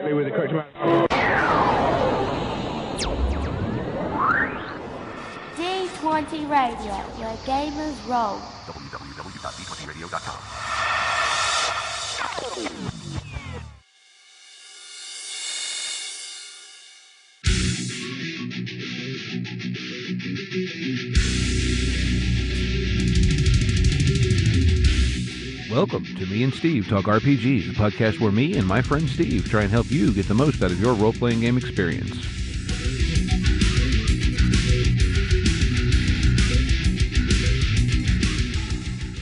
correctly with the correct amount. D20 Radio, where gamers roll. www.d20radio.com. Welcome to Me and Steve Talk RPG, the podcast where me and my friend Steve try and help you get the most out of your role-playing game experience.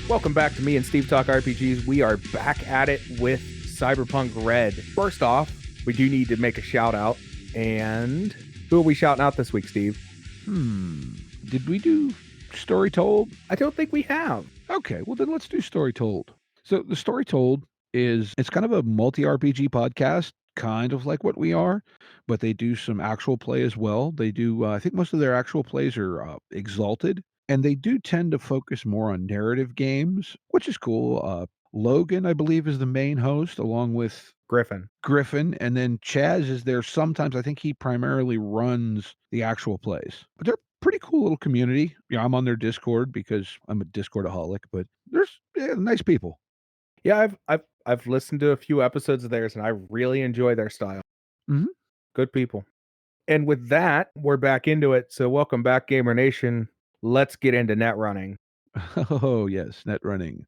Welcome back to Me and Steve Talk RPGs. We are back at it with Cyberpunk RED. First off, we do need to make a shout out. And who are we shouting out this week, Steve? Did we do Story Told? I don't think we have. Okay, well then let's do Story Told. So the Story Told it's kind of a multi-RPG podcast, kind of like what we are, but they do some actual play as well. They do, I think most of their actual plays are Exalted, and they do tend to focus more on narrative games, which is cool. Logan, I believe, is the main host, along with Griffin, and then Chaz is there sometimes. I think he primarily runs the actual plays. But they're a pretty cool little community. Yeah, I'm on their Discord because I'm a Discordaholic, but there's nice people. Yeah, I've listened to a few episodes of theirs, and I really enjoy their style. Mhm. Good people. And with that, we're back into it. So welcome back, Gamer Nation. Let's get into net running. Oh, yes, net running.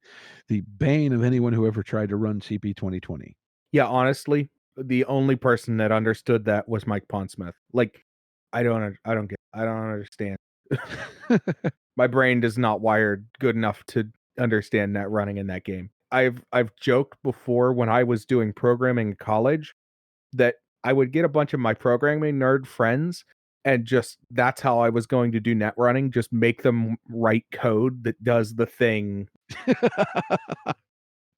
The bane of anyone who ever tried to run CP 2020. Yeah, honestly, the only person that understood that was Mike Pondsmith. Like, I don't understand. My brain is not wired good enough to understand net running in that game. I've joked before when I was doing programming in college that I would get a bunch of my programming nerd friends and just that's how I was going to do net running, just make them write code that does the thing.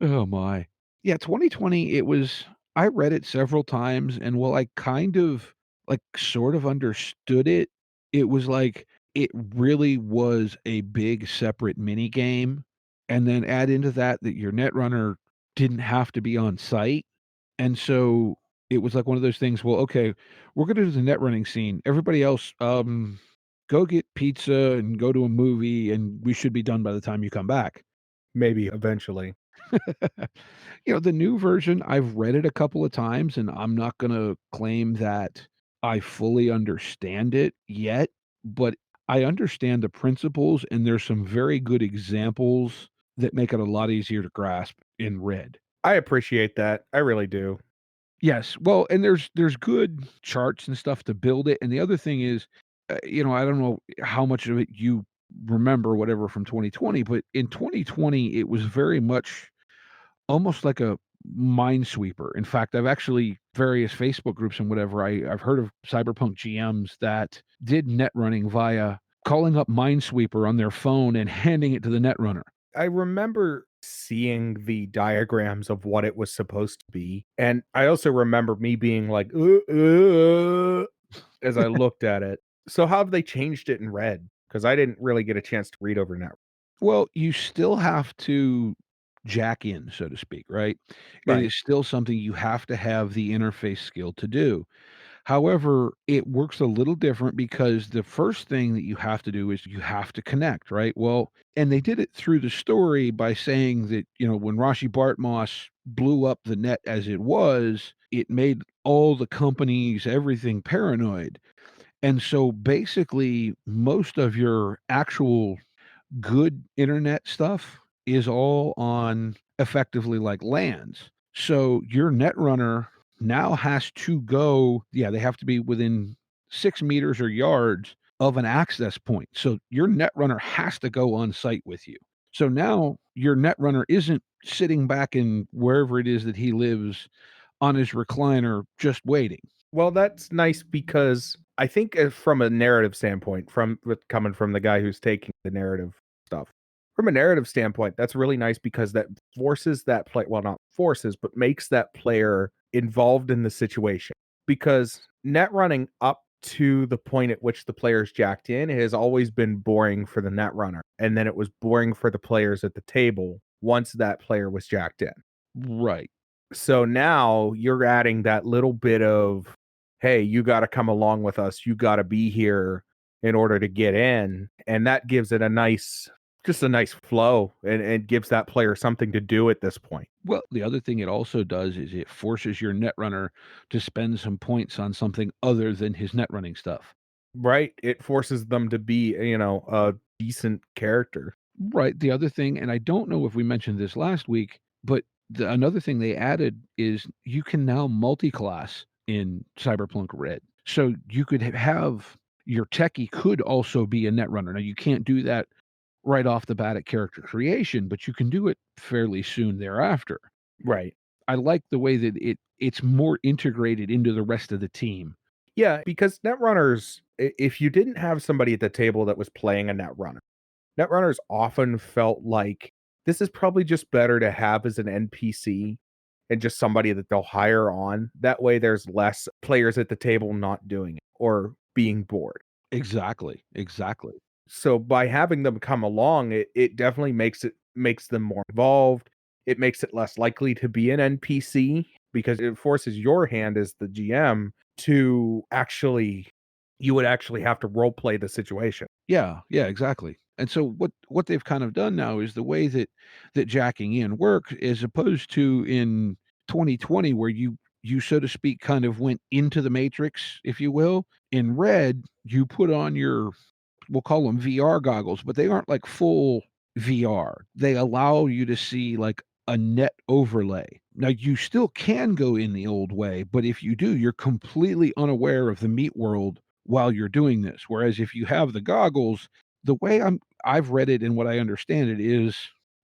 Oh my. Yeah, 2020, I read it several times, and while I kind of sort of understood it, it was like it really was a big separate mini game. And then add into that your netrunner didn't have to be on site. And so it was like one of those things, well, okay, we're gonna do the net running scene. Everybody else, go get pizza and go to a movie, and we should be done by the time you come back. Maybe eventually. The new version, I've read it a couple of times, and I'm not gonna claim that I fully understand it yet, but I understand the principles, and there's some very good examples that make it a lot easier to grasp in Red. I appreciate that. I really do. Yes, well, and there's good charts and stuff to build it, and the other thing is, I don't know how much of it you remember, whatever, from 2020, but in 2020, it was very much almost like a minesweeper. In fact, I've actually various Facebook groups and whatever, I've heard of Cyberpunk GMs that did net running via calling up Minesweeper on their phone and handing it to the netrunner. I remember seeing the diagrams of what it was supposed to be, and I also remember me being like, as I looked at it. So how have they changed it in Red? Because I didn't really get a chance to read over net. Well, you still have to jack in, so to speak, right? It Right. is still something you have to have the interface skill to do. However, it works a little different because the first thing that you have to do is you have to connect, right? Well, and they did it through the story by saying that, when Rashi Bartmoss blew up the net as it was, it made all the companies, everything paranoid. And so basically, most of your actual good internet stuff is all on effectively like LANs. So your netrunner now has to go, they have to be within 6 meters or yards of an access point. So your netrunner has to go on site with you. So now your netrunner isn't sitting back in wherever it is that he lives on his recliner just waiting. Well, that's nice because I think from a narrative standpoint, coming from the guy who's taking the narrative stuff, from a narrative standpoint, that's really nice because that forces that play, well, not forces, but makes that player involved in the situation. Because net running up to the point at which the player's jacked in has always been boring for the net runner. And then it was boring for the players at the table once that player was jacked in. Right. So now you're adding that little bit of, hey, you got to come along with us. You got to be here in order to get in. And that gives it just a nice flow, and gives that player something to do at this point. Well, the other thing it also does is it forces your netrunner to spend some points on something other than his net running stuff. Right? It forces them to be, a decent character. Right. The other thing, and I don't know if we mentioned this last week, but another thing they added is you can now multi-class in Cyberpunk Red. So you could have your techie could also be a netrunner. Now you can't do that right off the bat at character creation, but you can do it fairly soon thereafter. Right. I like the way that it's more integrated into the rest of the team. Yeah, because netrunners, if you didn't have somebody at the table that was playing a netrunner, netrunners often felt like this is probably just better to have as an NPC and just somebody that they'll hire on. That way there's less players at the table not doing it or being bored. Exactly. Exactly. So by having them come along, it definitely makes them more involved. It makes it less likely to be an NPC because it forces your hand as the GM to actually you would actually have to role play the situation. Yeah, yeah, exactly. And so what they've kind of done now is the way that jacking in works, as opposed to in 2020 where you so to speak kind of went into the matrix, if you will. In Red, you put on your, we'll call them VR goggles, but they aren't like full VR. They allow you to see like a net overlay. Now you still can go in the old way, but if you do, you're completely unaware of the meat world while you're doing this. Whereas if you have the goggles, the way I've read it and what I understand it is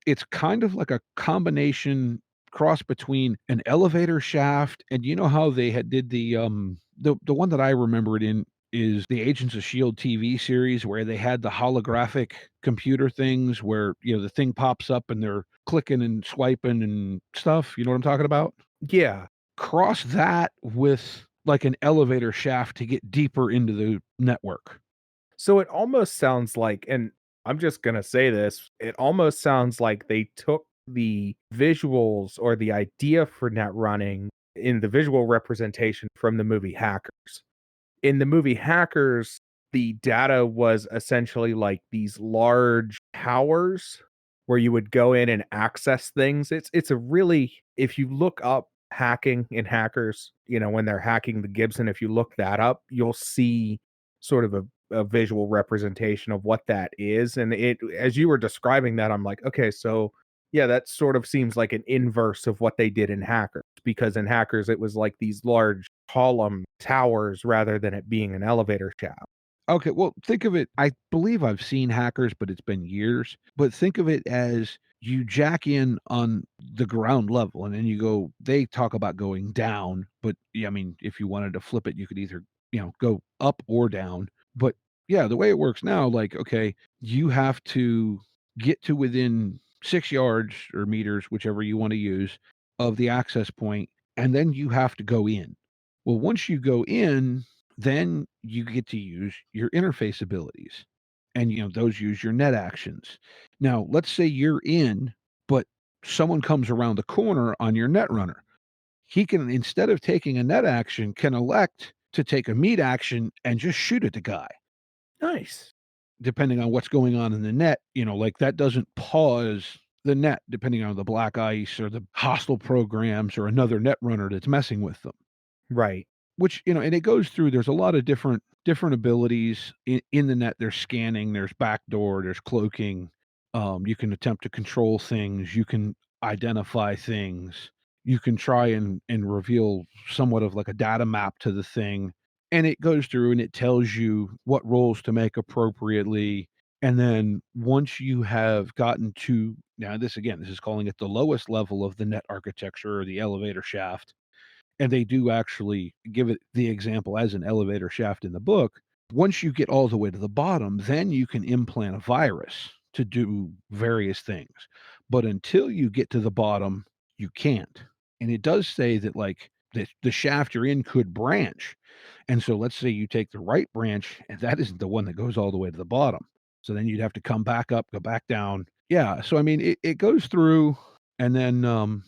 it's kind of like a combination cross between an elevator shaft and you know how they had did the one that I remember it in is the Agents of Shield TV series where they had the holographic computer things where, the thing pops up and they're clicking and swiping and stuff. You know what I'm talking about? Yeah. Cross that with like an elevator shaft to get deeper into the network. So it almost sounds like, and I'm just going to say this, it almost sounds like they took the visuals or the idea for net running in the visual representation from the movie Hackers. In the movie Hackers, the data was essentially like these large towers where you would go in and access things. It's a really, if you look up hacking in Hackers, when they're hacking the Gibson, if you look that up, you'll see sort of a visual representation of what that is. And it, as you were describing that, I'm like, okay, so yeah, that sort of seems like an inverse of what they did in Hackers, because in Hackers it was like these large column towers rather than it being an elevator shaft. Okay, well, think of it, I believe I've seen Hackers, but it's been years. But think of it as you jack in on the ground level and then you go, they talk about going down, but yeah, I mean, if you wanted to flip it, you could either, go up or down. But yeah, the way it works now, like, okay, you have to get to within 6 yards or meters, whichever you want to use, of the access point, and then you have to go in. Well, once you go in, then you get to use your interface abilities, and, those use your net actions. Now, let's say you're in, but someone comes around the corner on your net runner. He can, instead of taking a net action, can elect to take a meat action and just shoot at the guy, Nice. depending on what's going on in the net. Like that doesn't pause the net, depending on the black ice or the hostile programs or another net runner that's messing with them. Right. Which, and it goes through, there's a lot of different abilities in the net. There's scanning, there's backdoor, there's cloaking. You can attempt to control things, you can identify things, you can try and reveal somewhat of like a data map to the thing. And it goes through and it tells you what roles to make appropriately. And then once you have gotten to, now this again, this is calling it the lowest level of the net architecture or the elevator shaft, and they do actually give it the example as an elevator shaft in the book. Once you get all the way to the bottom, then you can implant a virus to do various things. But until you get to the bottom, you can't. And it does say that like the shaft you're in could branch. And so let's say you take the right branch, and that isn't the one that goes all the way to the bottom. So then you'd have to come back up, go back down. Yeah. So I mean it goes through, and then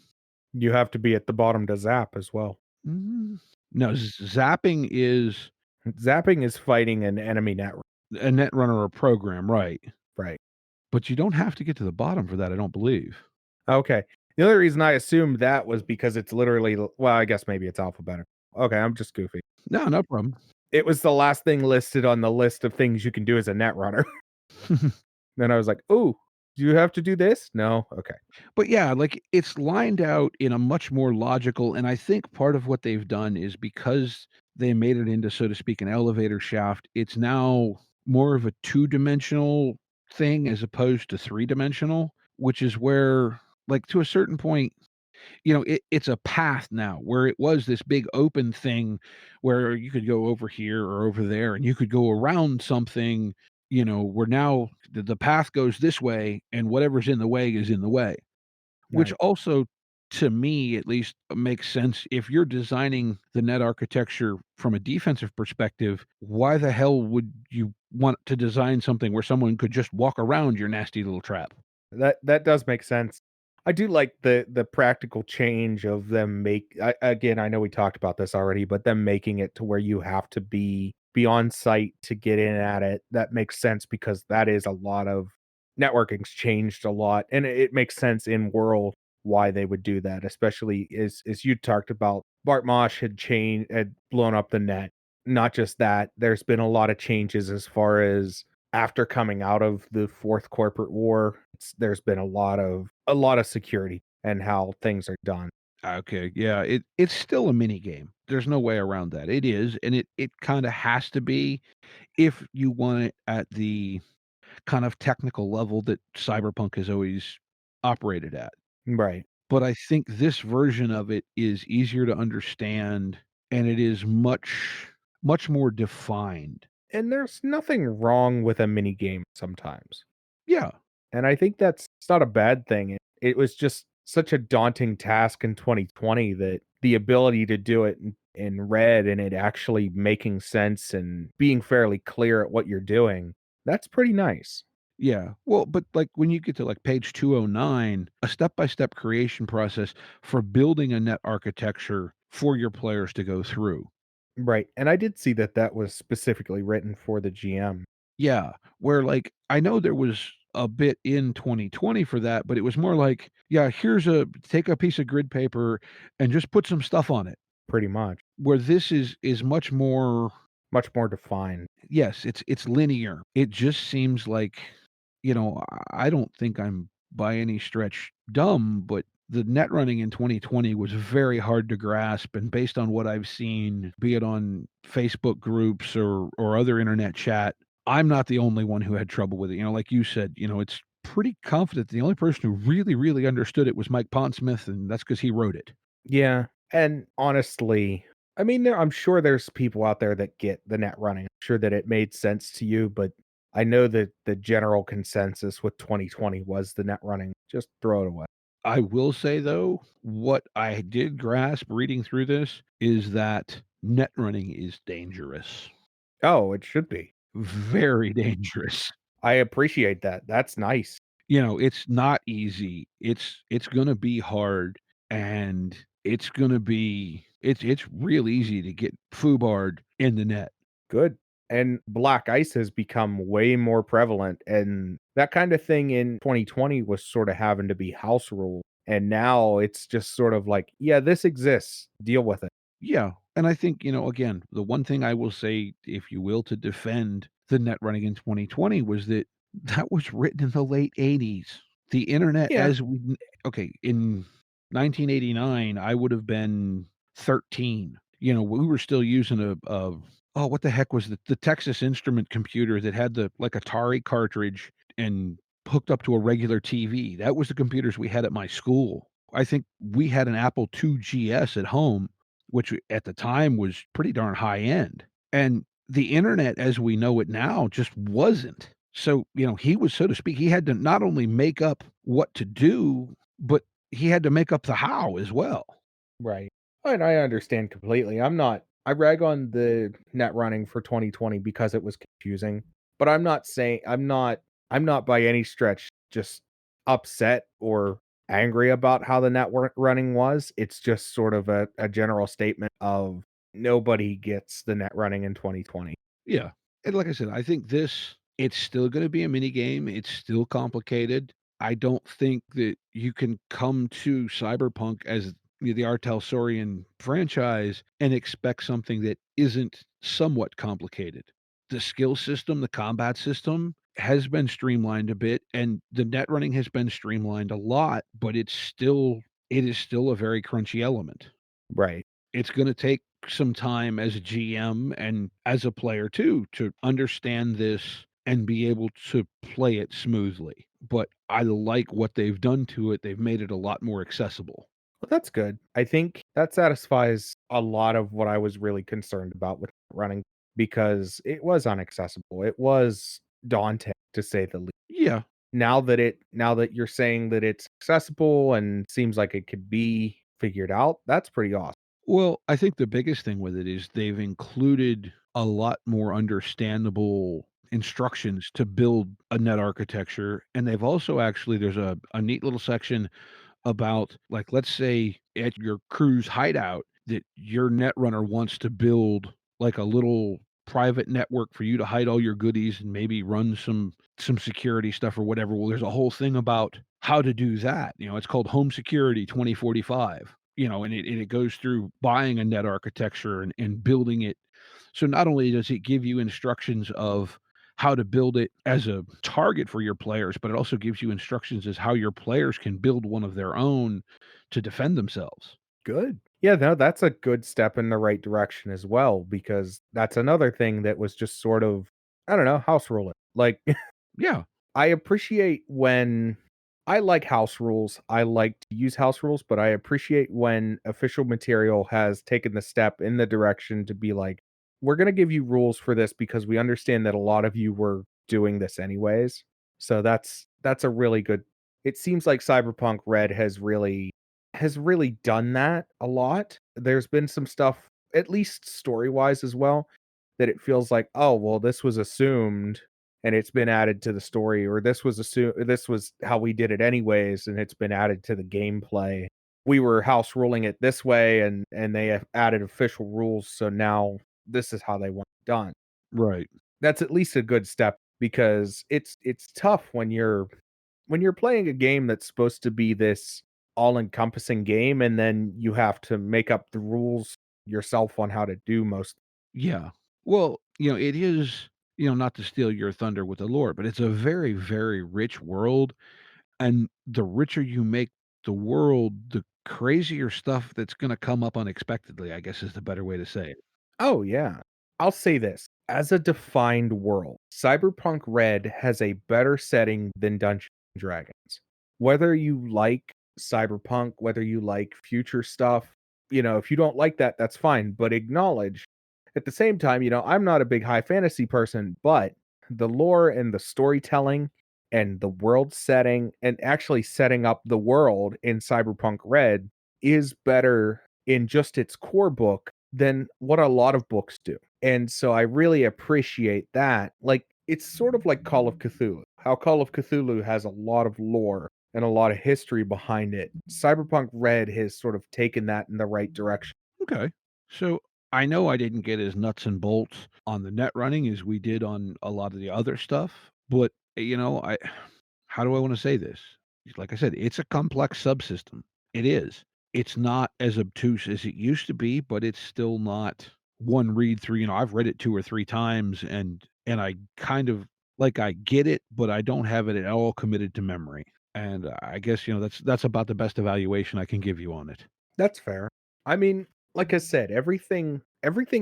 You have to be at the bottom to zap as well. Mm, no, zapping is Zapping is fighting an enemy network. a netrunner or a program, right? Right. But you don't have to get to the bottom for that, I don't believe. Okay. The only reason I assumed that was because it's literally, well, I guess maybe it's alphabetical. Okay, I'm just goofy. No, no problem. It was the last thing listed on the list of things you can do as a netrunner. Then I was like, "Oh, do you have to do this?" No? Okay. But yeah, like it's lined out in a much more logical, and I think part of what they've done is because they made it into, so to speak, an elevator shaft, it's now more of a two-dimensional thing as opposed to three-dimensional, which is where, like, to a certain point, it's a path now where it was this big open thing where you could go over here or over there and you could go around something, where now the path goes this way and whatever's in the way is in the way. Which Right. also, to me at least, makes sense if you're designing the net architecture from a defensive perspective, why the hell would you want to design something where someone could just walk around your nasty little trap? That does make sense. I do like the practical change of them again, I know we talked about this already, but them making it to where you have to be on site to get in at it. That makes sense because that is a lot of networking's changed a lot, and it makes sense in world why they would do that, especially as you talked about, Bart Mosh had blown up the net. Not just that, there's been a lot of changes as far as after coming out of the fourth corporate war, there's been a lot of security and how things are done. Okay, yeah, it's still a mini game. There's no way around that. It is, and it kinda has to be if you want it at the kind of technical level that Cyberpunk has always operated at. Right. But I think this version of it is easier to understand, and it is much more defined. And there's nothing wrong with a mini game sometimes. Yeah. And I think that's it's not a bad thing. It was just such a daunting task in 2020 that the ability to do it in red and it actually making sense and being fairly clear at what you're doing, that's pretty nice. Yeah. Well, but, like, when you get to, like, page 209, a step-by-step creation process for building a net architecture for your players to go through. Right. And I did see that that was specifically written for the GM. Yeah, where, like, I know there was a bit in 2020 for that, but it was more like, "Yeah, take a piece of grid paper and just put some stuff on it." Pretty much. Where this is much more. Much more defined. Yes, it's linear. It just seems like, I don't think I'm by any stretch dumb, but the net running in 2020 was very hard to grasp, and based on what I've seen, be it on Facebook groups or other internet chat, I'm not the only one who had trouble with it. Like you said, it's pretty confident the only person who really, really understood it was Mike Pondsmith, and that's because he wrote it. Yeah, and honestly, I mean, I'm sure there's people out there that get the net running. I'm sure that it made sense to you, but I know that the general consensus with 2020 was the net running. Just throw it away. I will say, though, what I did grasp reading through this is that net running is dangerous. Oh, it should be. Very dangerous. I appreciate that. That's nice. It's not easy. It's gonna be hard, and it's real easy to get foobarred in the net. Good. And black ice has become way more prevalent, and that kind of thing in 2020 was sort of having to be house rule. And now it's just sort of like, yeah, this exists. Deal with it. Yeah, and I think, again, the one thing I will say, if you will, to defend the net running in 2020 was that that was written in the late '80s. The internet Yeah. as we kn okay, in 1989, I would have been 13. We were still using oh, what the heck was the Texas Instrument computer that had the, like, Atari cartridge and hooked up to a regular TV. That was the computers we had at my school. I think we had an Apple II GS at home, which at the time was pretty darn high end. And the internet as we know it now just wasn't. So, he was, so to speak, he had to not only make up what to do, but he had to make up the how as well. Right. And I understand completely. I rag on the net running for 2020 because it was confusing, but I'm not by any stretch just upset or angry about how the network running was. It's just sort of a general statement of nobody gets the net running in 2020. Yeah. And like I said, I think it's still gonna be a mini game. It's still complicated. I don't think that you can come to Cyberpunk as the R.Talsorian franchise and expect something that isn't somewhat complicated. The skill system, the combat system has been streamlined a bit, and the net running has been streamlined a lot, but it is still a very crunchy element. Right. It's gonna take some time as a GM and as a player too to understand this and be able to play it smoothly. But I like what they've done to it. They've made it a lot more accessible. Well, that's good. I think that satisfies a lot of what I was really concerned about with running because it was inaccessible. It was daunting to say the least. Yeah. Now that you're saying that it's accessible and seems like it could be figured out, that's pretty awesome. Well, I think the biggest thing with it is they've included a lot more understandable instructions to build a net architecture. And they've also actually there's a neat little section about, like, let's say at your crew's hideout that your netrunner wants to build like a little private network for you to hide all your goodies and maybe run some security stuff or whatever. Well, there's a whole thing about how to do that. It's called Home Security 2045. And it goes through buying a net architecture and building it. So not only does it give you instructions of how to build it as a target for your players, but it also gives you instructions as how your players can build one of their own to defend themselves. Good. Yeah, no, that's a good step in the right direction as well because that's another thing that was just sort of, I don't know, house ruling. Like Yeah. I appreciate when I like house rules. I like to use house rules, but I appreciate when official material has taken the step in the direction to be like, we're going to give you rules for this because we understand that a lot of you were doing this anyways. So that's a really good. It seems like Cyberpunk Red has really done that a lot. There's been some stuff, at least story-wise as well, that it feels like, oh, well, this was assumed and it's been added to the story, or this was how we did it anyways, and it's been added to the gameplay. We were house ruling it this way, and they have added official rules, so now this is how they want it done. Right. That's at least a good step because it's tough when you're playing a game that's supposed to be this all-encompassing game, and then you have to make up the rules yourself on how to do most. Yeah. Well, it is, not to steal your thunder with the lore, but it's a very, very rich world. And the richer you make the world, the crazier stuff that's going to come up unexpectedly, I guess is the better way to say it. Oh, yeah. I'll say this. As a defined world, Cyberpunk Red has a better setting than Dungeons and Dragons. Whether you like cyberpunk, whether you like future stuff, if you don't like that, that's fine. But acknowledge at the same time, I'm not a big high fantasy person, but the lore and the storytelling and the world setting and actually setting up the world in Cyberpunk Red is better in just its core book than what a lot of books do. And so I really appreciate that. Like, it's sort of like Call of Cthulhu. How Call of Cthulhu has a lot of lore and a lot of history behind it. Cyberpunk Red has sort of taken that in the right direction. Okay. So I know I didn't get as nuts and bolts on the net running as we did on a lot of the other stuff, but I how do I want to say this? Like I said, it's a complex subsystem. It is. It's not as obtuse as it used to be, but it's still not one read through. I've read it 2 or 3 times and I kind of like I get it, but I don't have it at all committed to memory. And I guess, that's about the best evaluation I can give you on it. That's fair. I mean, like I said, everything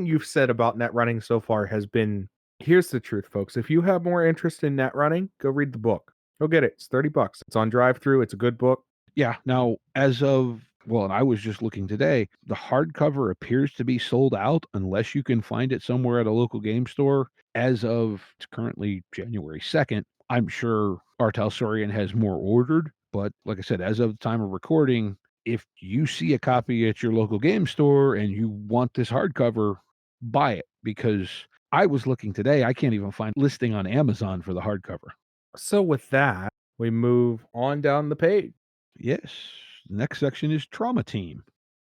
you've said about net running so far has been here's the truth, folks. If you have more interest in net running, go read the book. Go get it. It's $30. It's on drive through. It's a good book. Yeah. Now, and I was just looking today, the hardcover appears to be sold out unless you can find it somewhere at a local game store. As of it's currently January 2nd, I'm sure R.Talsorian has more ordered. But like I said, as of the time of recording, if you see a copy at your local game store and you want this hardcover, buy it because I was looking today. I can't even find listing on Amazon for the hardcover. So with that, we move on down the page. Yes. The next section is Trauma Team.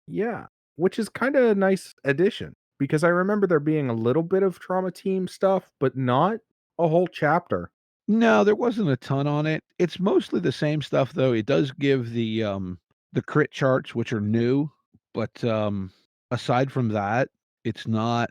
Yeah, which is kind of a nice addition because I remember there being a little bit of trauma team stuff, but not a whole chapter. No, there wasn't a ton on it. It's mostly the same stuff, though. It does give the crit charts, which are new, but, aside from that, it's not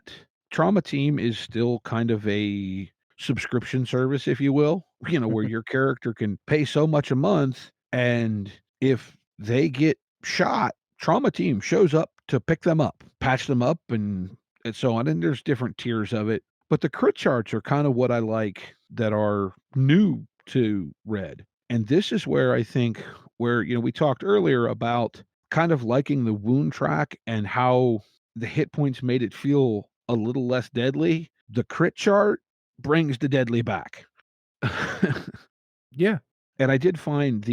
Trauma Team is still kind of a subscription service, if you will, where Mhm. your character can pay so much a month, and if they get shot, Trauma Team shows up to pick them up, patch them up, and so on, and there's different tiers of it. But the crit charts are kind of what I like that are new to Red. And this is where I think we talked earlier about kind of liking the wound track and how the hit points made it feel a little less deadly. The crit chart brings the deadly back. Yeah, And I did find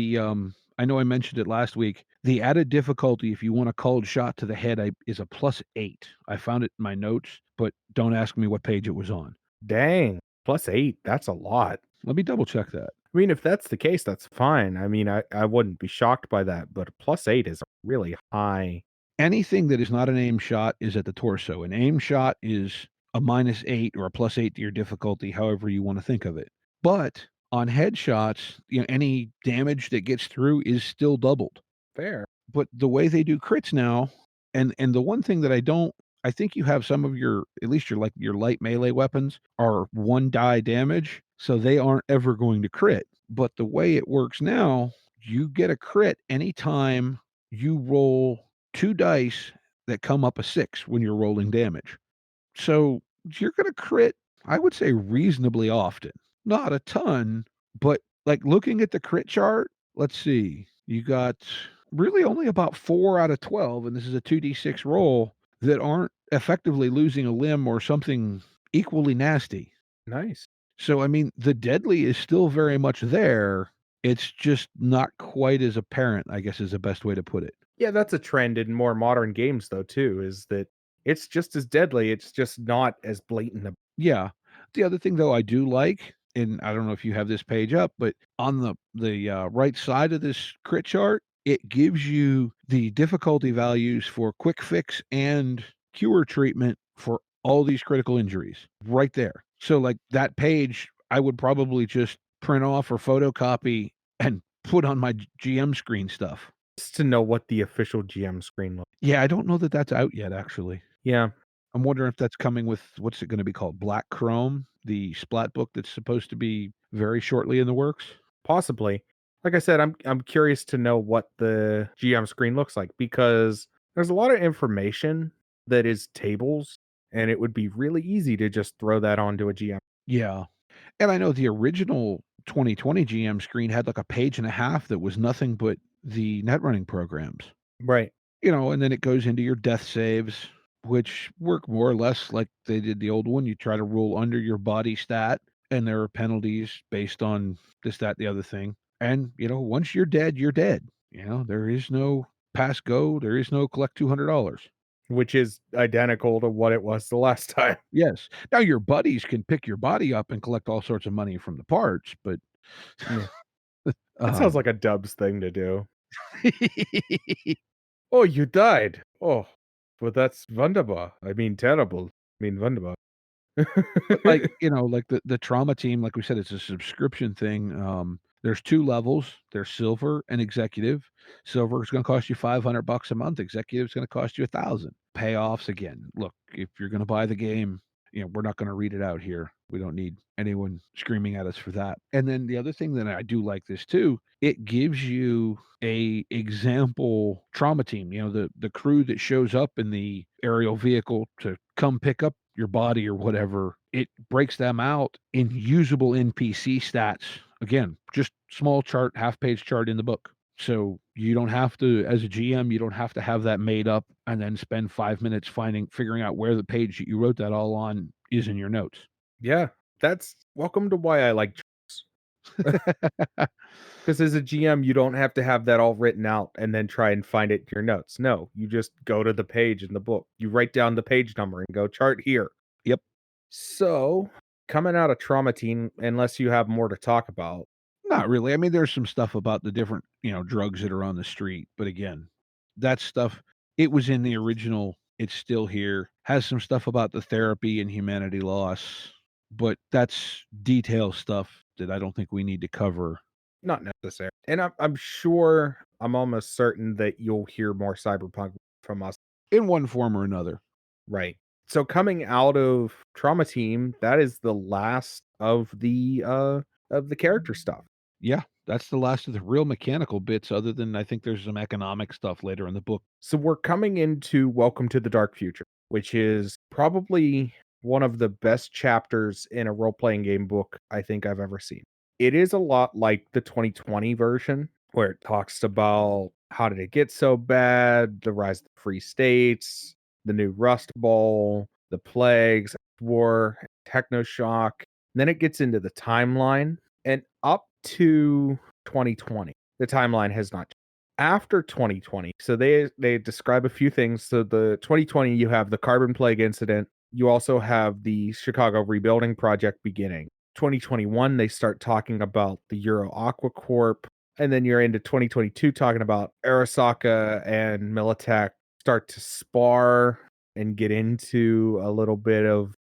I know I mentioned it last week. The added difficulty if you want a cold shot to the head is a +8. I found it in my notes, but don't ask me what page it was on. dang, +8. That's a lot. Let me double check that. I mean, if that's the case, that's fine. I mean, I wouldn't be shocked by that, but a +8 is really high. Anything that is not an aim shot is at the torso. An aim shot is a -8 or a +8 to your difficulty, however you wanna think of it. But on headshots, any damage that gets through is still doubled. Fair. But the way they do crits now, and the one thing that I think you have some of your at least your light melee weapons are 1 die damage, so they aren't ever going to crit. But the way it works now, you get a crit anytime you roll 2 dice that come up a 6 when you're rolling damage. So you're gonna crit, I would say reasonably often. Not a ton, but like looking at the crit chart, let's see. You got really only about 4 out of 12, and this is a 2d6 roll that aren't effectively losing a limb or something equally nasty. Nice. So I mean, the deadly is still very much there. It's just not quite as apparent, I guess is the best way to put it. Yeah, that's a trend in more modern games though too, is that it's just as deadly, it's just not as blatant. Yeah. The other thing though I do like, and I don't know if you have this page up, but on the right side of this crit chart, it gives you the difficulty values for quick fix and cure treatment for all these critical injuries right there. So like that page, I would probably just print off or photocopy and put on my GM screen stuff. Just to know what the official GM screen looks. Yeah, I don't know that that's out yet, actually. Yeah, I'm wondering if that's coming with what's it gonna be called? Black Chrome, the splat book that's supposed to be very shortly in the works? possibly. Like I said, I'm curious to know what the GM screen looks like because there's a lot of information that is tables, and it would be really easy to just throw that onto a GM. Yeah, and I know the original 2020 GM screen had, like, a page and a half that was nothing but the net running programs, Right. and then it goes into your death saves, which work more or less like they did the old one. You try to roll under your body stat, and there are penalties based on this, that, the other thing. And, once you're dead, you're dead. There is no pass go, there is no collect $200. Which is identical to what it was the last time. Yes. Now your buddies can pick your body up and collect all sorts of money from the parts, but, Yeah. That sounds um like a Dubs thing to do. Oh, you died. Oh, but that's wunderbar. I mean, terrible. I mean, wunderbar. But, like the trauma team, like we said, it's a subscription thing. There's 2 levels. There's silver and executive. Silver is gonna cost you $500 a month. Executive is gonna cost you 1,000. Payoffs, again, look, if you're gonna buy the game, we're not gonna read it out here. We don't need anyone screaming at us for that. And then the other thing that I do like this too, it gives you a example trauma team, the crew that shows up in the aerial vehicle to come pick up your body or whatever. It breaks them out in usable NPC stats. Again, just small chart, half page chart in the book. So you don't have to, as a GM, you don't have to have that made up and then spend 5 minutes figuring out where the page that you wrote that all on is in your notes. Yeah, that's welcome to why I like because as a GM, you don't have to have that all written out and then try and find it in your notes. No, you just go to the page in the book. You write down the page number and go chart here. Yep. So, coming out of Trauma Team, unless you have more to talk about. Not really. I mean, there's some stuff about the different, drugs that are on the street, but again, that stuff, it was in the original, it's still here. Has some stuff about the therapy and humanity loss, but that's detail stuff that I don't think we need to cover. Not necessary. And I'm sure, I'm almost certain that you'll hear more Cyberpunk from us. In one form or another. Right. So coming out of Trauma Team, that is the last of the character stuff. Yeah, that's the last of the real mechanical bits, other than I think there's some economic stuff later in the book. So we're coming into Welcome to the Dark Future, which is probably one of the best chapters in a role-playing game book I think I've ever seen. It is a lot like the 2020 version, where it talks about how did it get so bad, the rise of the free states, the new Rust Bowl, the plagues, war, technoshock. Then it gets into the timeline, and up to 2020, the timeline has not changed. After 2020, so they describe a few things. So the 2020, you have the carbon plague incident. You also have the Chicago rebuilding project beginning. 2021, they start talking about the Euro Aqua Corp, and then you're into 2022 talking about Arasaka and Militech start to spar and get into a little bit of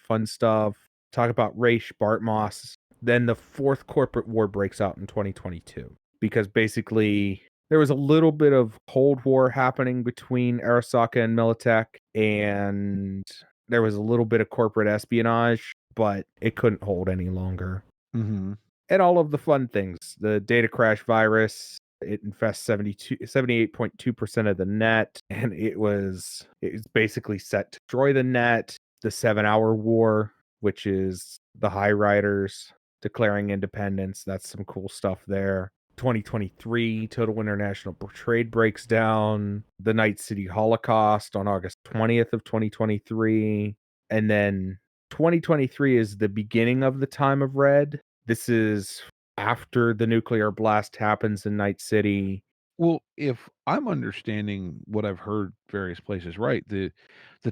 fun stuff. Talk about Raish Bartmoss. Then the fourth corporate war breaks out in 2022 because basically there was a little bit of Cold War happening between Arasaka and Militech, and there was a little bit of corporate espionage, but it couldn't hold any longer. Mm-hmm. And all of the fun things. The data crash virus, it infests 78.2% of the net, and it's basically set to destroy the net. The 7-hour war, which is the High Riders declaring independence. That's some cool stuff there. 2023, Total International Trade breaks down. The Night City Holocaust on August 20th of 2023. And then 2023 is the beginning of the time of Red. This is after the nuclear blast happens in Night City. Well, if I'm understanding what I've heard various places right, the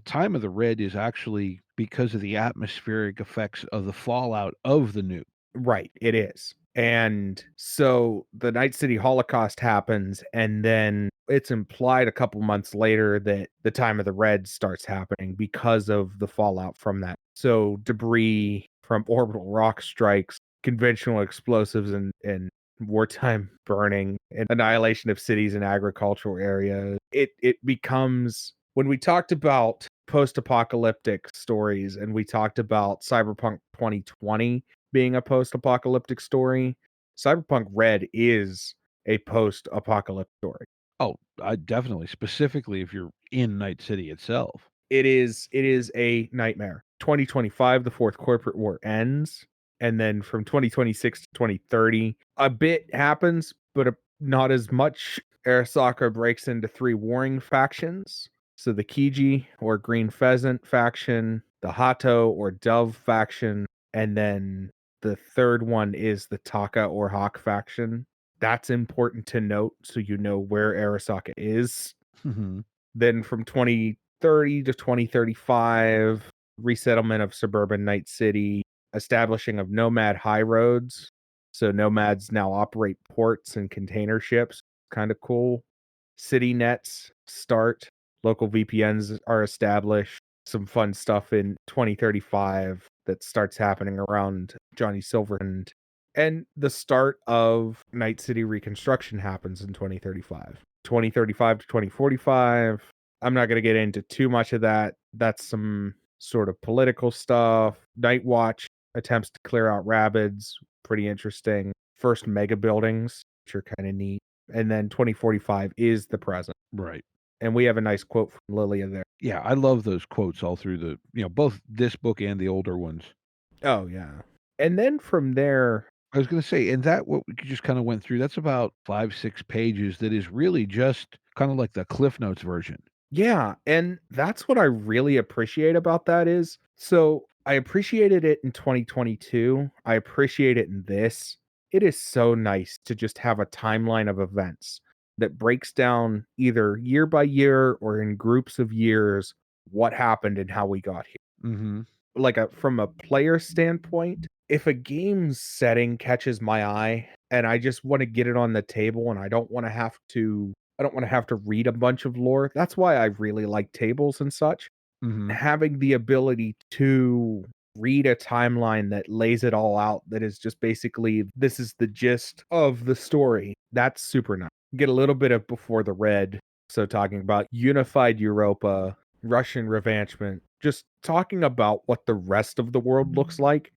time of the red is actually because of the atmospheric effects of the fallout of the nuke. Right, it is. And so the Night City Holocaust happens, and then it's implied a couple months later that the time of the red starts happening because of the fallout from that. So debris from orbital rock strikes, conventional explosives, and wartime burning and annihilation of cities and agricultural areas. It becomes, when we talked about post-apocalyptic stories and we talked about Cyberpunk 2020 being a post-apocalyptic story, Cyberpunk RED is a post-apocalyptic story. Oh, I definitely, specifically if you're in Night City itself. It is a nightmare. 2025, the fourth corporate war ends, and then from 2026 to 2030, a bit happens, but not as much. Arasaka breaks into three warring factions. So the Kiji or Green Pheasant faction, the Hato or Dove faction, and then the third one is the Taka or Hawk faction. That's important to note so you know where Arasaka is. Mhm. Then from 2030 to 2035, resettlement of suburban Night City, establishing of nomad high roads. So nomads now operate ports and container ships. Kind of cool. City nets start. Local VPNs are established. Some fun stuff in 2035 that starts happening around Johnny Silverhand. And the start of Night City reconstruction happens in 2035. 2035 to 2045. I'm not going to get into too much of that. That's some sort of political stuff. Night Watch attempts to clear out rabbits. Pretty interesting. First mega buildings, which are kind of neat. And then 2045 is the present. Right. And we have a nice quote from Lilia there. Yeah, I love those quotes all through both this book and the older ones. Oh, yeah. And then from there, I was gonna say, and that what we just kinda went through, that's about 5, 6 pages that is really just kinda like the Cliff Notes version. yeah, and that's what I really appreciate about that is, so I appreciated it in 2022. I appreciate it in this. It is so nice to just have a timeline of events that breaks down either year by year or in groups of years what happened and how we got here. Mhm. Like from a player standpoint, if a game's setting catches my eye and I just want to get it on the table and I don't want to have to read a bunch of lore. That's why I really like tables and such. Mhm. Having the ability to read a timeline that lays it all out, that is just basically this is the gist of the story. That's super nice. Get a little bit of before the red. So talking about unified Europa, Russian revanchement, just talking about what the rest of the world looks like,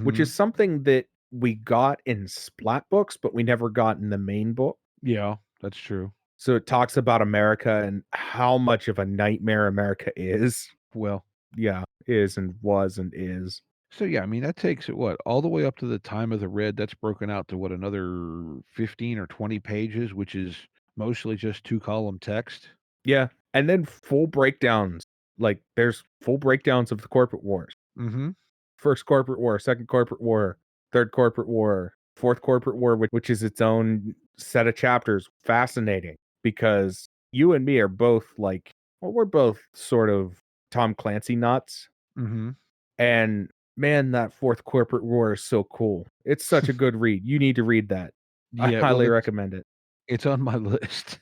which Mhm. is something that we got in Splat books, but we never got in the main book. Yeah, that's true. So it talks about America and how much of a nightmare America is. Well, Yeah, is and was and is. so yeah, I mean, that takes it what? All the way up to the time of the red, that's broken out to what, another 15 or 20 pages, which is mostly just two-column text? Yeah, and then full breakdowns. Like there's full breakdowns of the corporate wars. Mhm. First corporate war, second corporate war, third corporate war, fourth corporate war, which is its own set of chapters. Fascinating because you and me are both like, well, we're both sort of Tom Clancy nuts. Mhm. And man, that fourth corporate war is so cool. It's such a good read. You need to read that. I Yeah, well, highly recommend it. it's on my list.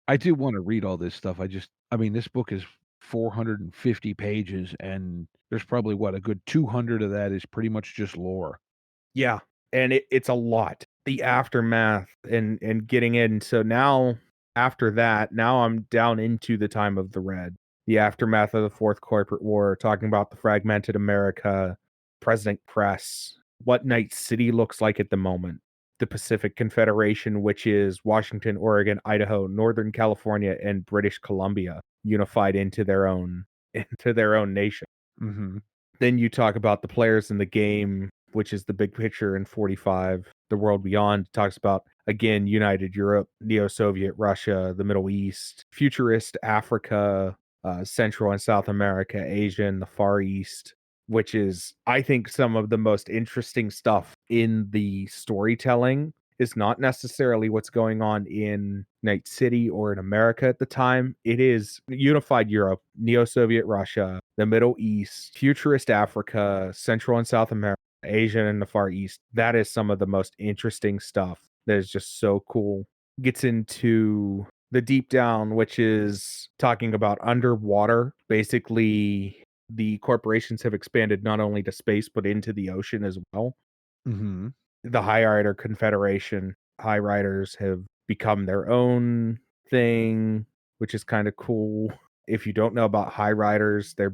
I do wanna read all this stuff. I mean, this book is 450 pages, and there's probably, what, a good 200 of that is pretty much just lore. Yeah, and it's a lot. The aftermath and getting in. So now after that, now I'm down into the time of the Red. The aftermath of the fourth corporate war, talking about the fragmented America, President Press, what Night City looks like at the moment, the Pacific Confederation, which is Washington, Oregon, Idaho, Northern California, and British Columbia, unified into their own into their own nation. Mhm. Then you talk about the players in the game, which is the big picture in 45. The World Beyond talks about, again, United Europe, Neo Soviet Russia, the Middle East, futurist Africa, Central and South America, Asia, and the Far East, which is, I think, some of the most interesting stuff in the storytelling. Is not necessarily what's going on in Night City or in America at the time. It is unified Europe, Neo Soviet Russia, the Middle East, futurist Africa, Central and South America, Asia, and the Far East. That is some of the most interesting stuff that is just so cool. Gets into the deep down, which is talking about underwater. Basically, the corporations have expanded not only to space, but into the ocean as well. Mhm. The High Rider Confederation, High Riders have become their own thing, which is kind of cool. If you don't know about High Riders, they're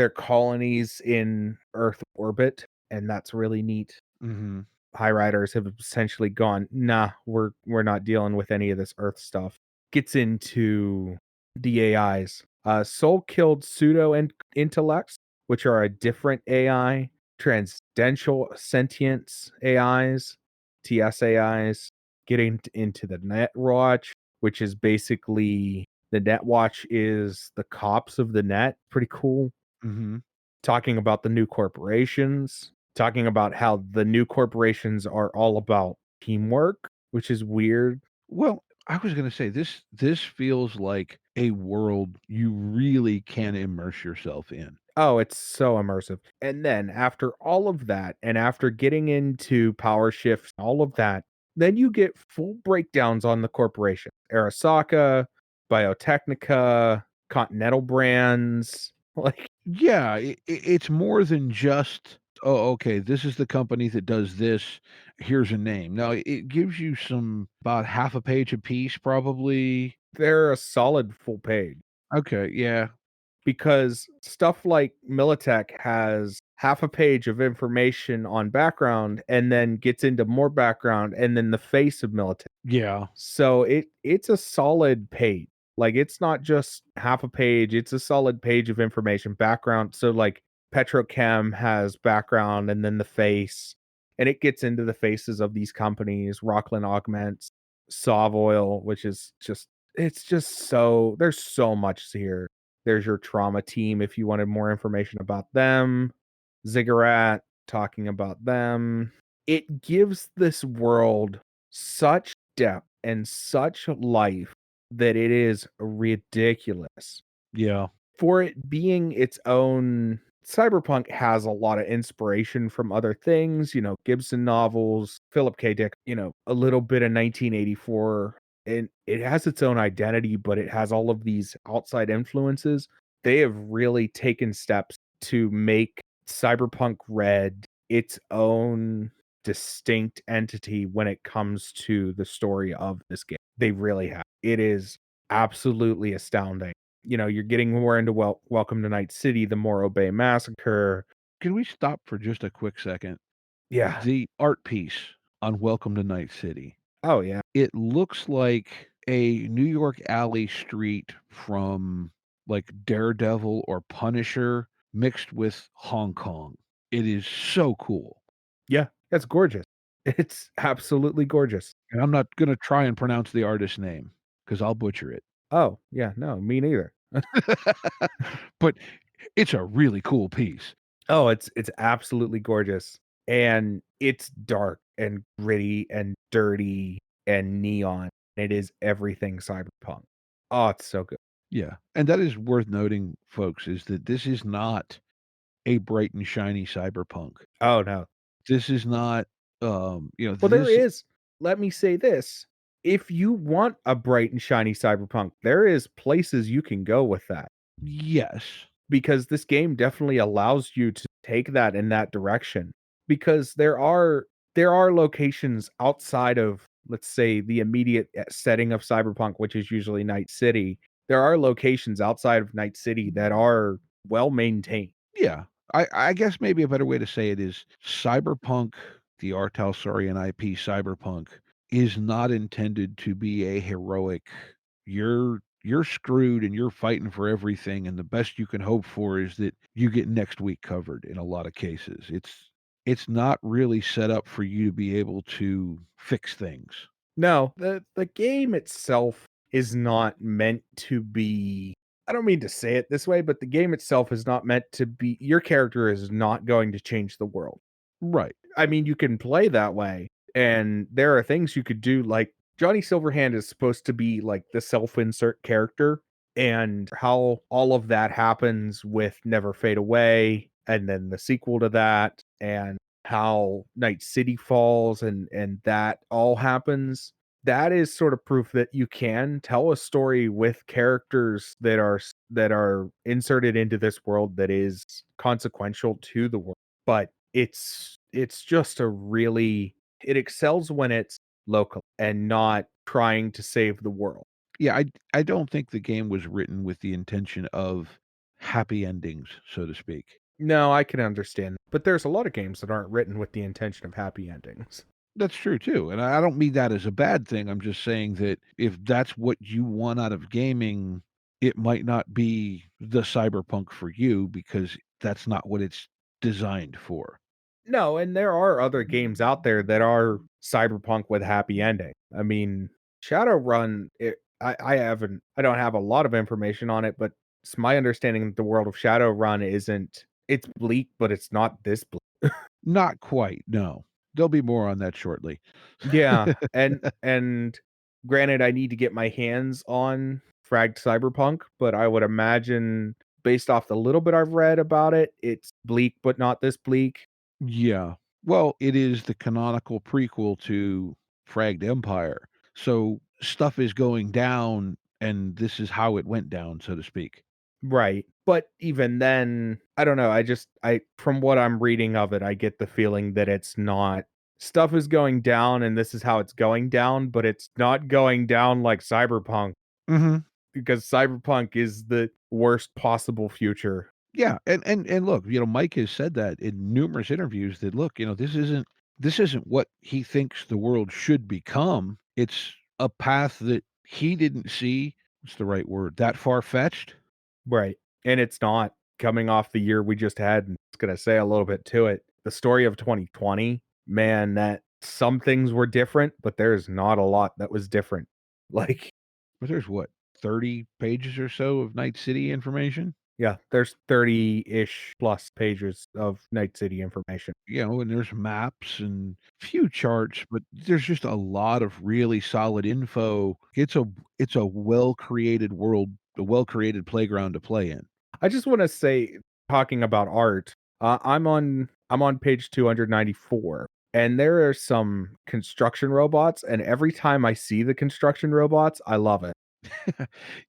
colonies in Earth orbit, and that's really neat. Mhm. High Riders have essentially gone, nah, we're not dealing with any of this Earth stuff. Gets into the AIs. Soul killed pseudo intellects, which are a different AI, transcendental sentience AIs, TSAIs, getting into the Netwatch, which is basically the Netwatch is the cops of the net. Pretty cool. Mhm. Talking about the new corporations, talking about how the new corporations are all about teamwork, which is weird. Well, I was gonna say this feels like a world you really can immerse yourself in. Oh, it's so immersive. And then after all of that, and after getting into power shifts, all of that, then you get full breakdowns on the corporation. Arasaka, Biotechnica, Continental Brands. Like, Yeah, it's more than just, "Oh, okay, this is the company that does this. Here's a name." No, it gives you some about half a page apiece, probably. they're a solid full page. Okay, yeah. Because stuff like Militech has half a page of information on background and then gets into more background and then the face of Militech. Yeah. So it's a solid page. Like it's not just half a page, it's a solid page of information background. So like Petrochem has background and then the face and it gets into the faces of these companies, Rockland Augments, Savoil, which is just it's just so there's so much here. There's your trauma team if you wanted more information about them. Ziggurat, talking about them. It gives this world such depth and such life that it is ridiculous. Yeah. For it being its own Cyberpunk has a lot of inspiration from other things, Gibson novels, Philip K. Dick, a little bit of 1984, and it has its own identity, but it has all of these outside influences. They have really taken steps to make Cyberpunk Red its own distinct entity when it comes to the story of this game. They really have. It is absolutely astounding. You're getting more into Welcome to Night City, the Morro Bay Massacre. Can we stop for just a quick second? Yeah. The art piece on Welcome to Night City. Oh, yeah. It looks like a New York alley street from, like, Daredevil or Punisher mixed with Hong Kong. It is so cool. Yeah. That's gorgeous. It's absolutely gorgeous. And I'm not gonna try and pronounce the artist's name because 'cause I'll butcher it. Oh, yeah. No, me neither. But it's a really cool piece. Oh, it's absolutely gorgeous. And it's dark and gritty and dirty and neon. It is everything cyberpunk. Oh, it's so good. Yeah, and that is worth noting, folks, is that this is not a bright and shiny cyberpunk. Oh, no. This is not, Well, there this is, let me say this. If you want a bright and shiny cyberpunk, there is places you can go with that. yes. Because this game definitely allows you to take that in that direction. Because there are locations outside of, let's say, the immediate setting of Cyberpunk, which is usually Night City. There are locations outside of Night City that are well maintained. Yeah. I guess maybe a better way to say it is Cyberpunk, the R.Talsorian IP Cyberpunk, is not intended to be a heroic, you're screwed and you're fighting for everything, and the best you can hope for is that you get next week covered in a lot of cases. It's not really set up for you to be able to fix things. No, the game itself is not meant to be, I don't mean to say it this way, but the game itself is not meant to be, your character is not going to change the world. Right. I mean, you can play that way, and there are things you could do, like Johnny Silverhand is supposed to be like the self-insert character, and how all of that happens with Never Fade Away, and then the sequel to that, and how Night City falls, and that all happens. That is sort of proof that you can tell a story with characters that are inserted into this world that is consequential to the world. But it's just a really, it excels when it's local and not trying to save the world. Yeah, I don't think the game was written with the intention of happy endings, so to speak. No, I can understand. But there's a lot of games that aren't written with the intention of happy endings. That's true too, and I don't mean that as a bad thing. I'm just saying that if that's what you want out of gaming, it might not be the cyberpunk for you because that's not what it's designed for. No, and there are other games out there that are cyberpunk with happy ending. I mean, Shadowrun, I don't have a lot of information on it, but it's my understanding that the world of Shadowrun isn't, it's bleak, but it's not this bleak. Not quite, no. There'll be more on that shortly. Yeah, and granted, I need to get my hands on Fragged Cyberpunk, but I would imagine, based off the little bit I've read about it, it's bleak, but not this bleak. Yeah. Well, it is the canonical prequel to Fragged Empire, so stuff is going down, and this is how it went down, so to speak. Right. But even then, I don't know. I from what I'm reading of it, I get the feeling that it's not, stuff is going down and this is how it's going down, but it's not going down like Cyberpunk, Mhm. because Cyberpunk is the worst possible future. Yeah, and look, Mike has said that in numerous interviews that look, this isn't what he thinks the world should become. It's a path that he didn't see. What's the right word? That far fetched. Right. And it's not, coming off the year we just had, and it's going to say a little bit to it. The story of 2020, man, that some things were different, but there's not a lot that was different. Like, But there's what, 30 pages or so of Night City information. yeah, there's 30-ish plus pages of Night City information. And there's maps and few charts, but there's just a lot of really solid info. It's a well created world, a well created playground to play in. I just want to say, talking about art, I'm on page 294, and there are some construction robots, and every time I see the construction robots, I love it.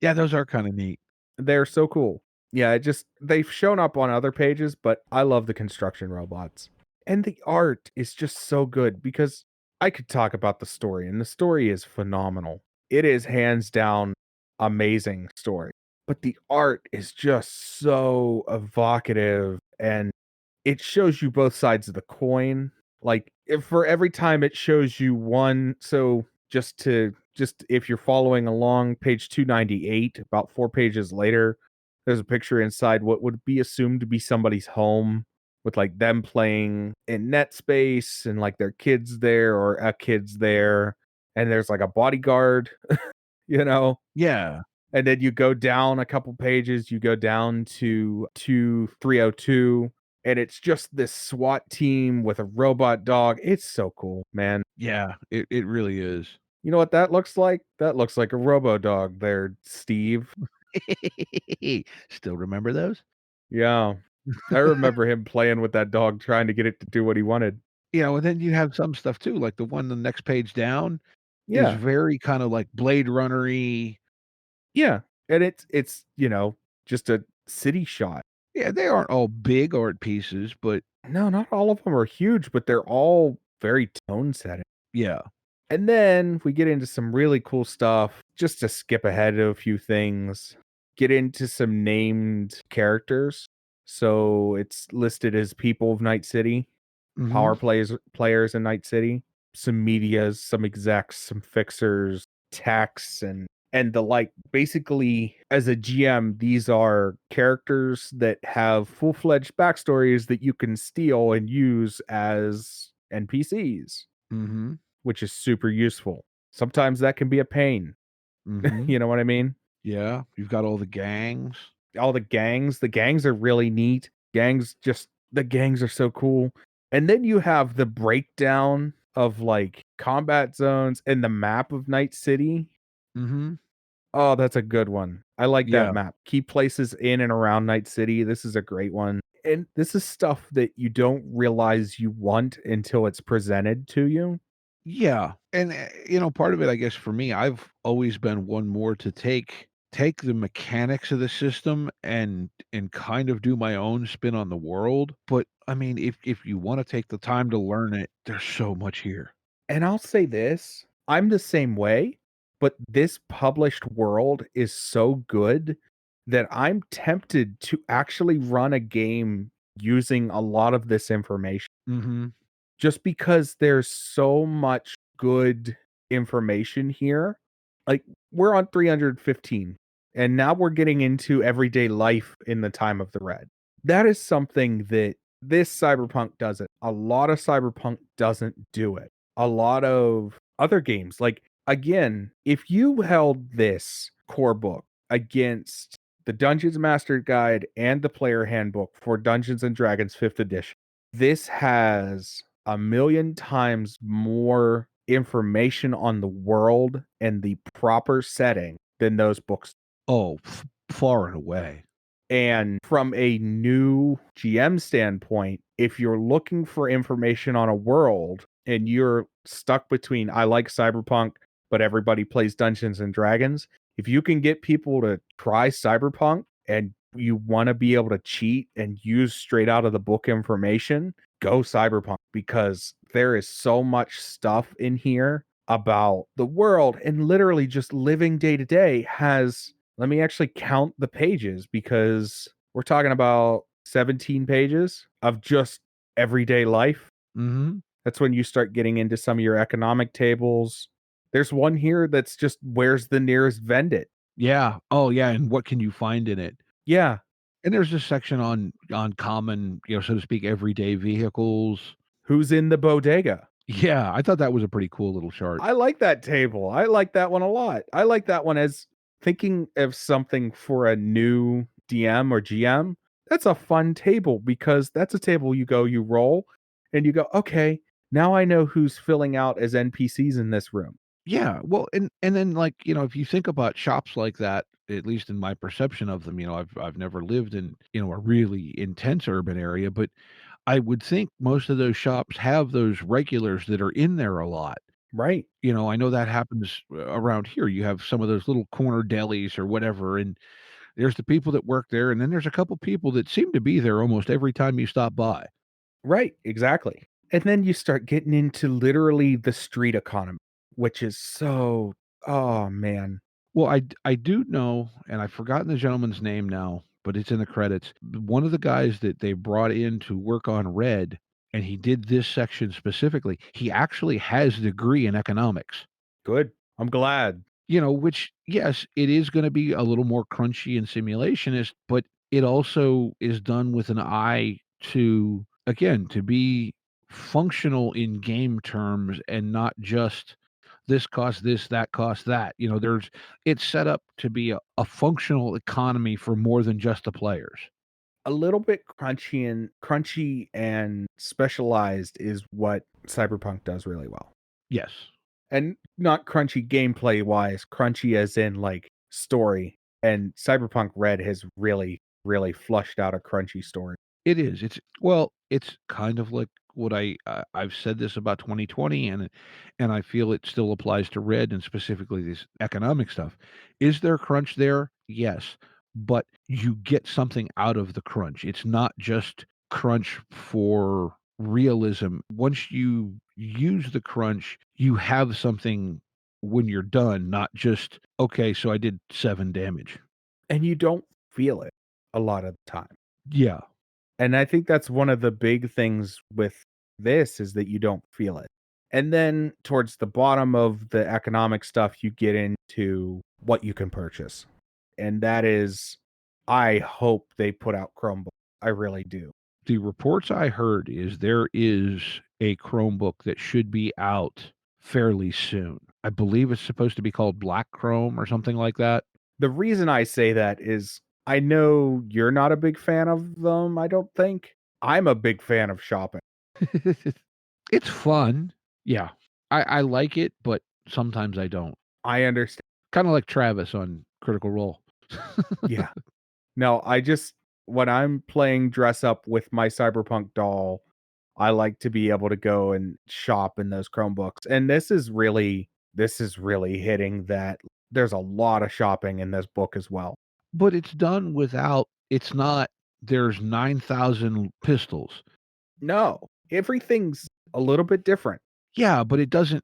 Yeah, those are kinda neat. They're so cool. Yeah, they've shown up on other pages, but I love the construction robots. And the art is just so good because I could talk about the story, and the story is phenomenal. It is hands down amazing story. But the art is just so evocative, and it shows you both sides of the coin. Like, if for every time it shows you one, so just if you're following along, page 298, about 4 pages later, there's a picture inside what would be assumed to be somebody's home with, like, them playing in net space and, like, their kids there or a kid's there, and there's, like, a bodyguard, you know? Yeah. And then you go down a couple pages, you go down to 302, and it's just this SWAT team with a robot dog. It's so cool, man. Yeah, it really is. You know what that looks like? That looks like a robo dog there, Steve. Still remember those? Yeah. I remember him playing with that dog, trying to get it to do what he wanted. And then you have some stuff too, like the one the next page down is Yeah. very kinda like Blade Runner-y. Yeah. And it's just a city shot. Yeah, they aren't all big art pieces, but No, not all of them are huge, but they're all very tone setting. yeah. And then we get into some really cool stuff, just to skip ahead of a few things. Get into some named characters. So it's listed as people of Night City, Mhm. players in Night City, some medias, some execs, some fixers, techs, and the like. Basically, as a GM, these are characters that have full-fledged backstories that you can steal and use as NPCs, Mhm. which is super useful. Sometimes that can be a pain. Mhm. You know what I mean? Yeah, you've got all the gangs. All the gangs are really neat. The gangs are so cool. And then you have the breakdown of like combat zones and the map of Night City. Mhm. Oh, that's a good one. I like that Yeah. map. Key places in and around Night City. This is a great one. And this is stuff that you don't realize you want until it's presented to you. Yeah, and, part of it, I guess, for me, I've always been one more to take the mechanics of the system and kind of do my own spin on the world, but, I mean, if you wanna take the time to learn it, there's so much here. And I'll say this, I'm the same way, but this published world is so good that I'm tempted to actually run a game using a lot of this information Mhm. just because there's so much good information here. Like, we're on 315, and now we're getting into everyday life in the time of the Red. That is something that this Cyberpunk doesn't. A lot of Cyberpunk doesn't do it. A lot of other games, like, again, if you held this core book against the Dungeons Master Guide and the Player Handbook for Dungeons and Dragons 5th edition, this has a million times more information on the world and the proper setting than those books. Oh, far and away. And from a new GM standpoint, if you're looking for information on a world and you're stuck between I like Cyberpunk, but everybody plays Dungeons and Dragons, if you can get people to try Cyberpunk and you want to be able to cheat and use straight out of the book information, go Cyberpunk, because there is so much stuff in here about the world, and literally just living day to day has, let me actually count the pages, because we're talking about 17 pages of just everyday life. Mhm. That's when you start getting into some of your economic tables. There's one here that's just where's the nearest vendit. Yeah. Oh, yeah, and what can you find in it? Yeah, And there's a section on common, so to speak, everyday vehicles. who's in the bodega? Yeah, I thought that was a pretty cool little chart. I like that table. I like that one a lot. I like that one as thinking of something for a new DM or GM. That's a fun table because that's a table you roll, and you go, okay, now I know who's filling out as NPCs in this room. Yeah, well, and then, like, if you think about shops like that, at least in my perception of them, I've never lived in, a really intense urban area, but I would think most of those shops have those regulars that are in there a lot. Right. I know that happens around here. You have some of those little corner delis or whatever, and there's the people that work there, and then there's a couple people that seem to be there almost every time you stop by. Right, exactly. And then you start getting into literally the street economy, which is so, oh man. Well, I do know, and I've forgotten the gentleman's name now, but it's in the credits. One of the guys that they brought in to work on Red, and he did this section specifically, he actually has a degree in economics. Good. I'm glad. Which, yes, it is gonna be a little more crunchy and simulationist, but it also is done with an eye to, again, to be functional in game terms and not just this costs this, that costs that. It's set up to be a functional economy for more than just the players. A little bit crunchy and specialized is what Cyberpunk does really well. Yes. And not crunchy gameplay wise, crunchy as in like story. And Cyberpunk Red has really, really flushed out a crunchy story. It is. It's kind of like what I've said this about 2020, and I feel it still applies to Red and specifically this economic stuff. Is there crunch there? Yes, but you get something out of the crunch. It's not just crunch for realism. Once you use the crunch, you have something when you're done, not just, okay, so I did 7 damage. And you don't feel it a lot of the time. Yeah. And I think that's one of the big things with this is that you don't feel it. And then towards the bottom of the economic stuff, you get into what you can purchase. And that is, I hope they put out Chromebook. I really do. The reports I heard is there is a Chromebook that should be out fairly soon. I believe it's supposed to be called Black Chrome or something like that. The reason I say that is I know you're not a big fan of them, I don't think. I'm a big fan of shopping. It's fun. Yeah. I like it, but sometimes I don't. I understand. Kinda like Travis on Critical Role. Yeah. No, I just when I'm playing dress up with my Cyberpunk doll, I like to be able to go and shop in those Chromebooks. And this is really hitting that there's a lot of shopping in this book as well. But it's done without it's not there's 9,000 pistols. No, everything's a little bit different. Yeah, but it doesn't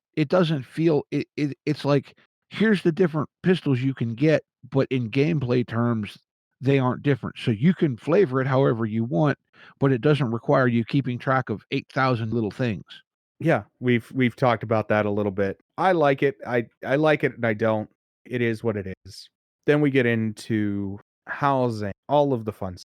feel it's like, here's the different pistols you can get, but in gameplay terms, they aren't different. So you can flavor it however you want, but it doesn't require you keeping track of 8,000 little things. Yeah, we've talked about that a little bit. I like it. I like it and I don't. It is what it is. Then we get into housing, all of the fun stuff.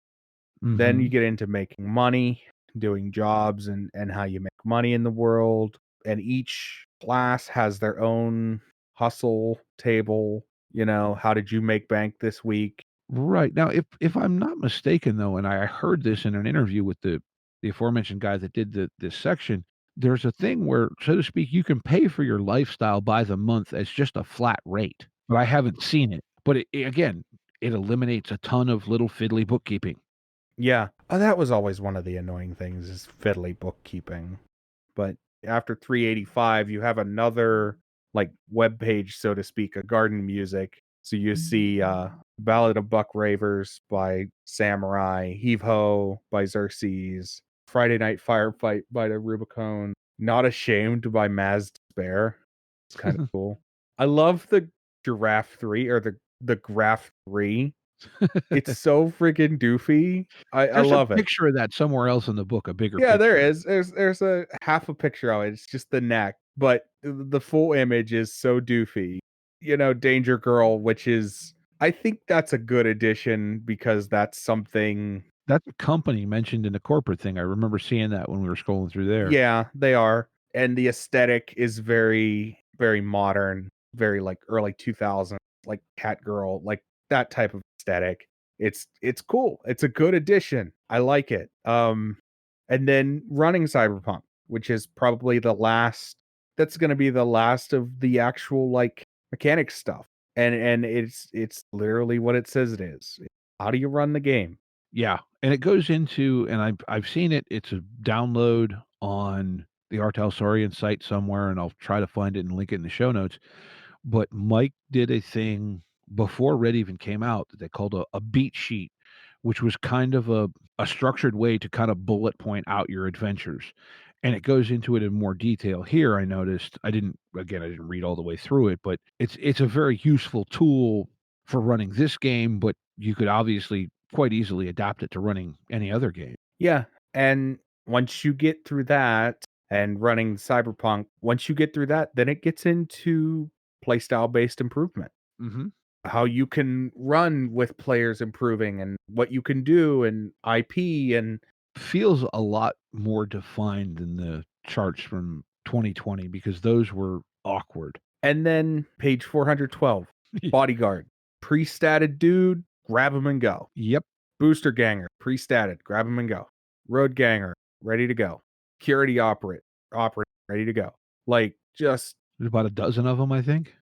Then you Mhm. get into making money, doing jobs and how you make money in the world. And each class has their own hustle table. How did you make bank this week? Right. Now, if I'm not mistaken though, and I heard this in an interview with the aforementioned guy that did this section, there's a thing where, so to speak, you can pay for your lifestyle by the month as just a flat rate. But I haven't seen it. But again, it eliminates a ton of little fiddly bookkeeping. Yeah. Oh, that was always one of the annoying things is fiddly bookkeeping. But after 385, you have another like web page, so to speak, a garden music. So you see Ballad of Buck Ravers by Samurai, Heave Ho by Xerxes, Friday Night Firefight by the Rubicon, Not Ashamed by Maz Despair. It's kind of cool. I love the Giraffe 3 or the Graph 3. It's so freaking doofy. I There's a love it. picture of that somewhere else in the book, a bigger Yeah, there picture. is. There's a half a picture of it. It's just the neck, but the full image is so doofy. Danger Girl, which is I think that's a good addition because that's something. That's a company mentioned in the corporate thing. I remember seeing that when we were scrolling through there. Yeah, they are. And the aesthetic is very, very modern, very like early 2000s, like Catgirl, like that type of aesthetic. It's cool. It's a good addition. I like it. And then running Cyberpunk, which is probably the last that's gonna be the last of the actual, like, mechanic stuff, and it's literally what it says it is. How do you run the game? Yeah, and it goes into and I've seen it, it's a download on the R.Talsorian site somewhere, and I'll try to find it and link it in the show notes, but Mike did a thing before Red even came out that they called a beat sheet, which was kind of a structured way to kind of bullet point out your adventures, and it goes into it in more detail here, I noticed. I didn't read all the way through it, but it's a very useful tool for running this game, but you could obviously quite easily adapt it to running any other game. Yeah, and once you get through that and running Cyberpunk, once you get through that, then it gets into playstyle based improvement. Mhm. How you can run with players improving and what you can do and IP and Feels a lot more defined than the charts from 2020 because those were awkward. then page 412, bodyguard, pre-statted dude, grab him and go. Yep. Booster ganger, pre-statted, grab him and go. Road ganger, ready to go. Security operate, ready to go. Like just There's about a dozen of them, I think.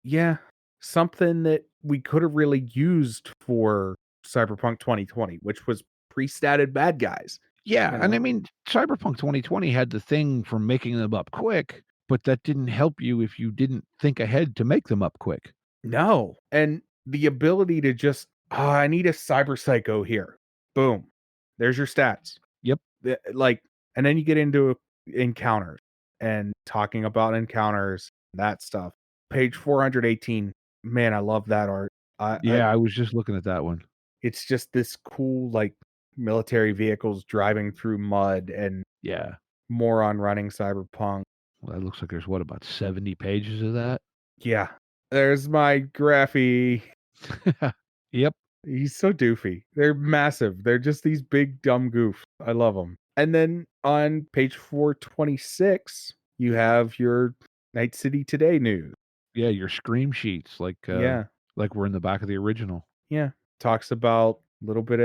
yeah, something that we could have really used for Cyberpunk 2020, which was pre-statted bad guys, Yeah, you and I know? mean, Cyberpunk 2020 had the thing for making them up quick, but that didn't help you if you didn't think ahead to make them up quick. No. And the ability to just, "Oh, I need a cyber psycho here." Boom. There's your stats. Yep. Like, and then you get into encounters and talking about encounters, that stuff. Page 418. Man, I love that art. I Yeah, I was just looking at that one. it's just this cool, like, military vehicles driving through mud and Yeah. moron running cyberpunk. Well, that looks like there's what, about 70 pages of that? Yeah. There's my Graphy. Yep. He's so doofy. They're massive. They're just these big dumb goofs. I love them. And then on page 426, you have your Night City Today news. Yeah, your scream sheets Yeah. like we're in the back of the original. Yeah. Talks about little bit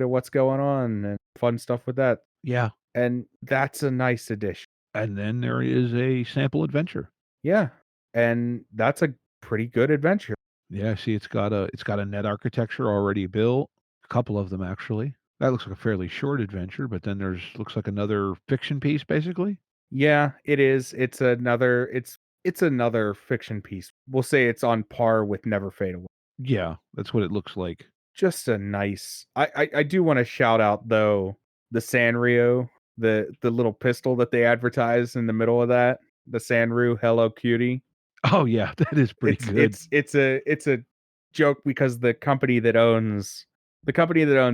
of what's going on and fun stuff with that. Yeah. And that's a nice addition. And then there is a sample adventure. Yeah. And that's a pretty good adventure. Yeah, see, it's got a net architecture already built, a couple of them actually. That looks like a fairly short adventure, but then there's looks like another fiction piece basically. Yeah, it is. It's another fiction piece. We'll say it's on par with Never Fade Away. Yeah, that's what it looks like. Just a nice I do wanna shout out, though, the Sanrio, the little pistol that they advertise in the middle of that, the Sanrio Hello Cutie. Oh yeah, that is pretty It's good. it's it's a joke because the company that owns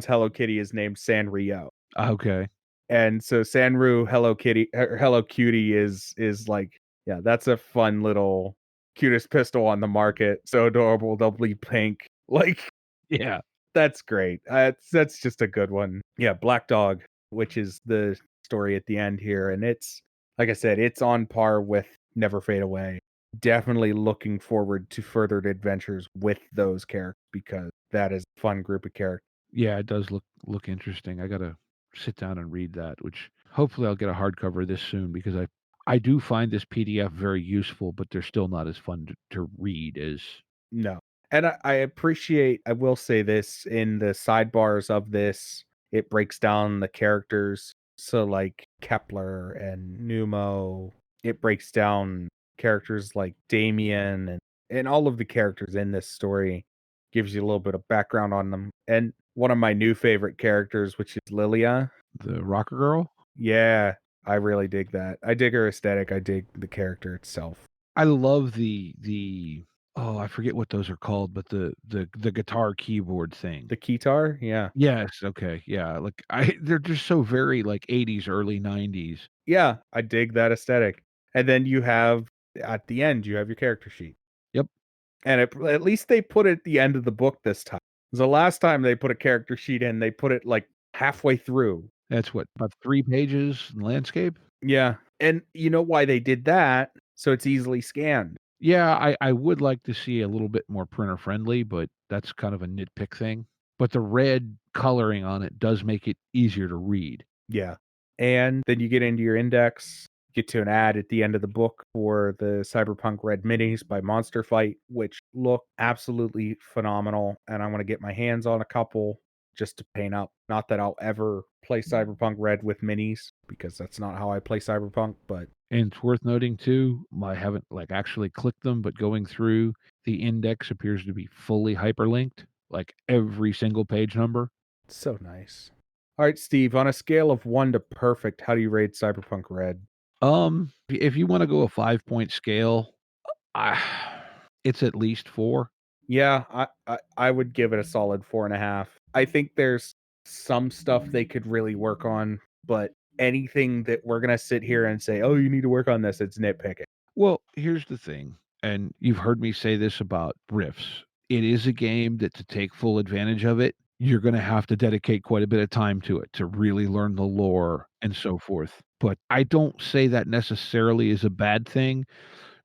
Hello Kitty is named Sanrio. Okay. And so Sanrio Hello Kitty or Hello Cutie is like, yeah, that's a fun little cutest pistol on the market. So adorable, they'll bleed pink. Like Yeah. that's great. That's just a good one. Yeah, Black Dog, which is the story at the end here, and it's like I said, it's on par with Never Fade Away. Definitely looking forward to further adventures with those characters because that is a fun group of characters. Yeah, it does look interesting. I gotta sit down and read that, which hopefully I'll get a hardcover this soon because I do find this PDF very useful, but they're still not as fun to read as No. And I appreciate, I will say this in the sidebars of this, it breaks down the characters. So, like Kepler and Numo, it breaks down characters like Damien and all of the characters in this story, gives you a little bit of background on them. And one of my new favorite characters, which is Lilia. the Rocker Girl. Yeah, I really dig that. I dig her aesthetic. I dig the character itself. I love the oh, I forget what those are called, but the guitar keyboard thing. The Kitar, yeah. Yes, okay, yeah, like, I they're just so very, like, '80s, early '90s. Yeah, I dig that aesthetic. And then you have at the end, you have your character sheet. Yep, And at least they put it at the end of the book this time. 'Cause the last time they put a character sheet in, they put it like halfway through. that's what, about 3 pages in landscape? Yeah. And you know why they did that? So it's easily scanned. Yeah, I would like to see a little bit more printer friendly, but that's kind of a nitpick thing. But the red coloring on it does make it easier to read. Yeah. And then you get into your index. get to an ad at the end of the book for the Cyberpunk RED minis by Monster Fight, which look absolutely phenomenal. And I want to get my hands on a couple just to paint up. Not that I'll ever play Cyberpunk RED with minis, because that's not how I play Cyberpunk, but And it's worth noting too, I haven't like actually clicked them, but going through the index appears to be fully hyperlinked, like every single page number. it's so nice. All right, Steve, on a scale of 1 to perfect, how do you rate Cyberpunk RED? If you want to go a 5 point scale, I, it's at least 4. Yeah, I would give it a solid 4.5. I think there's some stuff they could really work on, but anything that we're gonna sit here and say, "Oh, you need to work on this," it's nitpicking. Well, here's the thing, and you've heard me say this about Rifts. It is a game that to take full advantage of it, you're going to have to dedicate quite a bit of time to it to really learn the lore and so forth. But I don't say that necessarily is a bad thing,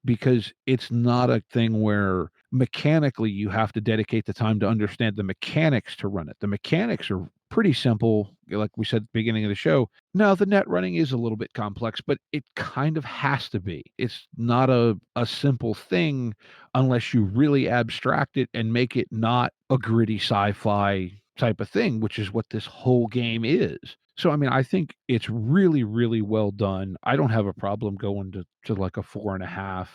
because it's not a thing where mechanically you have to dedicate the time to understand the mechanics to run it. The mechanics are pretty simple, like we said at the beginning of the show. Now, the net running is a little bit complex, but it kind of has to be. It's not a simple thing unless you really abstract it and make it not a gritty sci-fi type of thing, which is what this whole game is. So, I mean, I think it's really, really well done. I don't have a problem going to like a 4.5.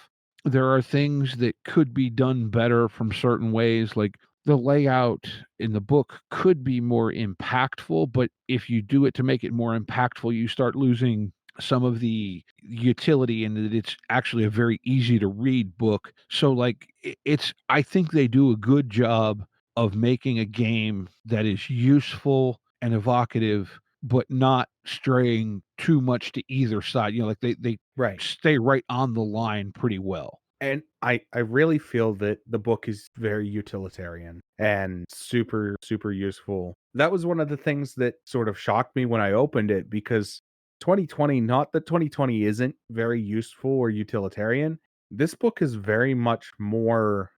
There are things that could be done better from certain ways, like the layout in the book could be more impactful, but if you do it to make it more impactful, you start losing some of the utility in that it's actually a very easy to read book. So, like, it's, I think they do a good job of making a game that is useful and evocative, but not straying too much to either side. You know, like they Right. stay right on the line pretty well. And I really feel that the book is very utilitarian and super, super useful. That was one of the things that sort of shocked me when I opened it, because 2020, not that 2020 isn't very useful or utilitarian, this book is very much more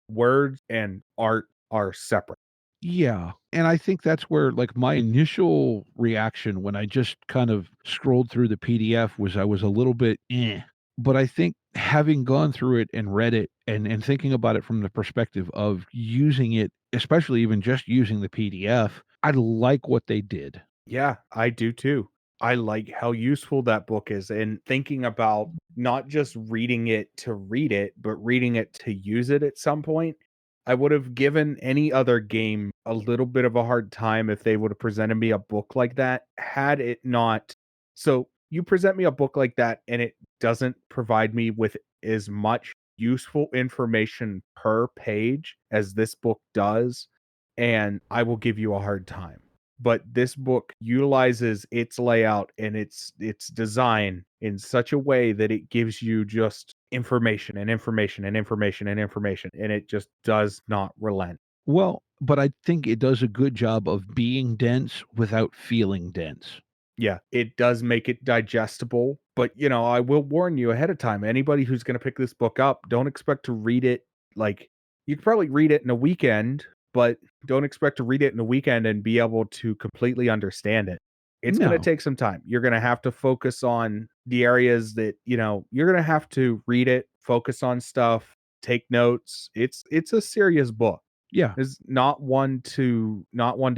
words and art are separate. Yeah, and I think that's where, like, my initial reaction when I just kind of scrolled through the PDF was I was a little bit, "Eh," but I think having gone through it and read it and thinking about it from the perspective of using it, especially even just using the PDF, I like what they did. Yeah, I do too. I like how useful that book is, and thinking about not just reading it to read it, but reading it to use it at some point. I would have given any other game a little bit of a hard time if they would have presented me a book like that, had it not. So you present me a book like that, and it doesn't provide me with as much useful information per page as this book does, and I will give you a hard time. But this book utilizes its layout and its design in such a way that it gives you just information and information and information and information, and it just does not relent. Well, but I think it does a good job of being dense without feeling dense. Yeah, it does make it digestible, but, I will warn you ahead of time, anybody who's gonna pick this book up, don't expect to read it, like, you could probably read it in a weekend, but don't expect to read it in a weekend and be able to completely understand it. It's gonna No. take some time. You're gonna have to focus on the areas that, you're gonna have to read it, focus on stuff, take notes. It's a serious book. Yeah. It's not one to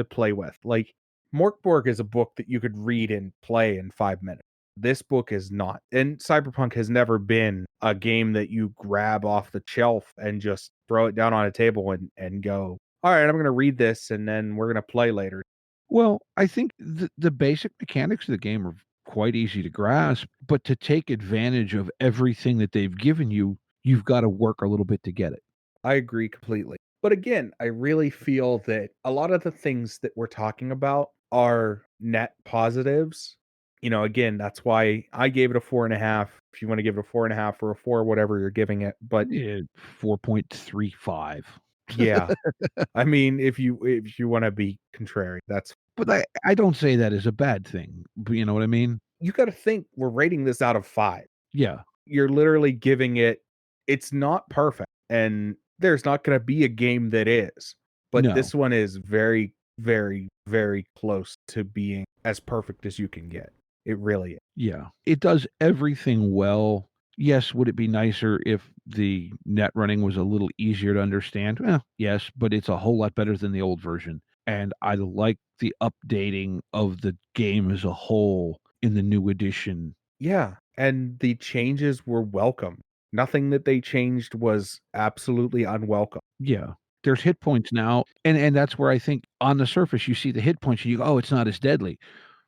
play with. Like, Morkborg is a book that you could read and play in 5 minutes. This book is not. And Cyberpunk has never been a game that you grab off the shelf and just throw it down on a table and go, "All right, I'm gonna read this and then we're gonna play later." Well, I think the basic mechanics of the game are quite easy to grasp, but to take advantage of everything that they've given you, you've gotta work a little bit to get it. I agree completely. But again, I really feel that a lot of the things that we're talking about are net positives. Again, that's why I gave it a 4.5. If you want to give it a 4.5 or a 4, whatever you're giving it. But Yeah, 4.35. yeah, I mean, if you want to be contrary, that's But I don't say that as a bad thing, but you know what I mean? you got to think we're rating this out of 5. Yeah. You're literally giving it, it's not perfect, and there's not going to be a game that is, but No. this one is very, very, very close to being as perfect as you can get. It really is. Yeah. It does everything well. Yes, would it be nicer if the net running was a little easier to understand? Well, yes, but it's a whole lot better than the old version. And I like the updating of the game as a whole in the new edition. Yeah, and the changes were welcome. Nothing that they changed was absolutely unwelcome. Yeah. There's hit points now, and that's where I think on the surface you see the hit points and you go, "Oh, it's not as deadly."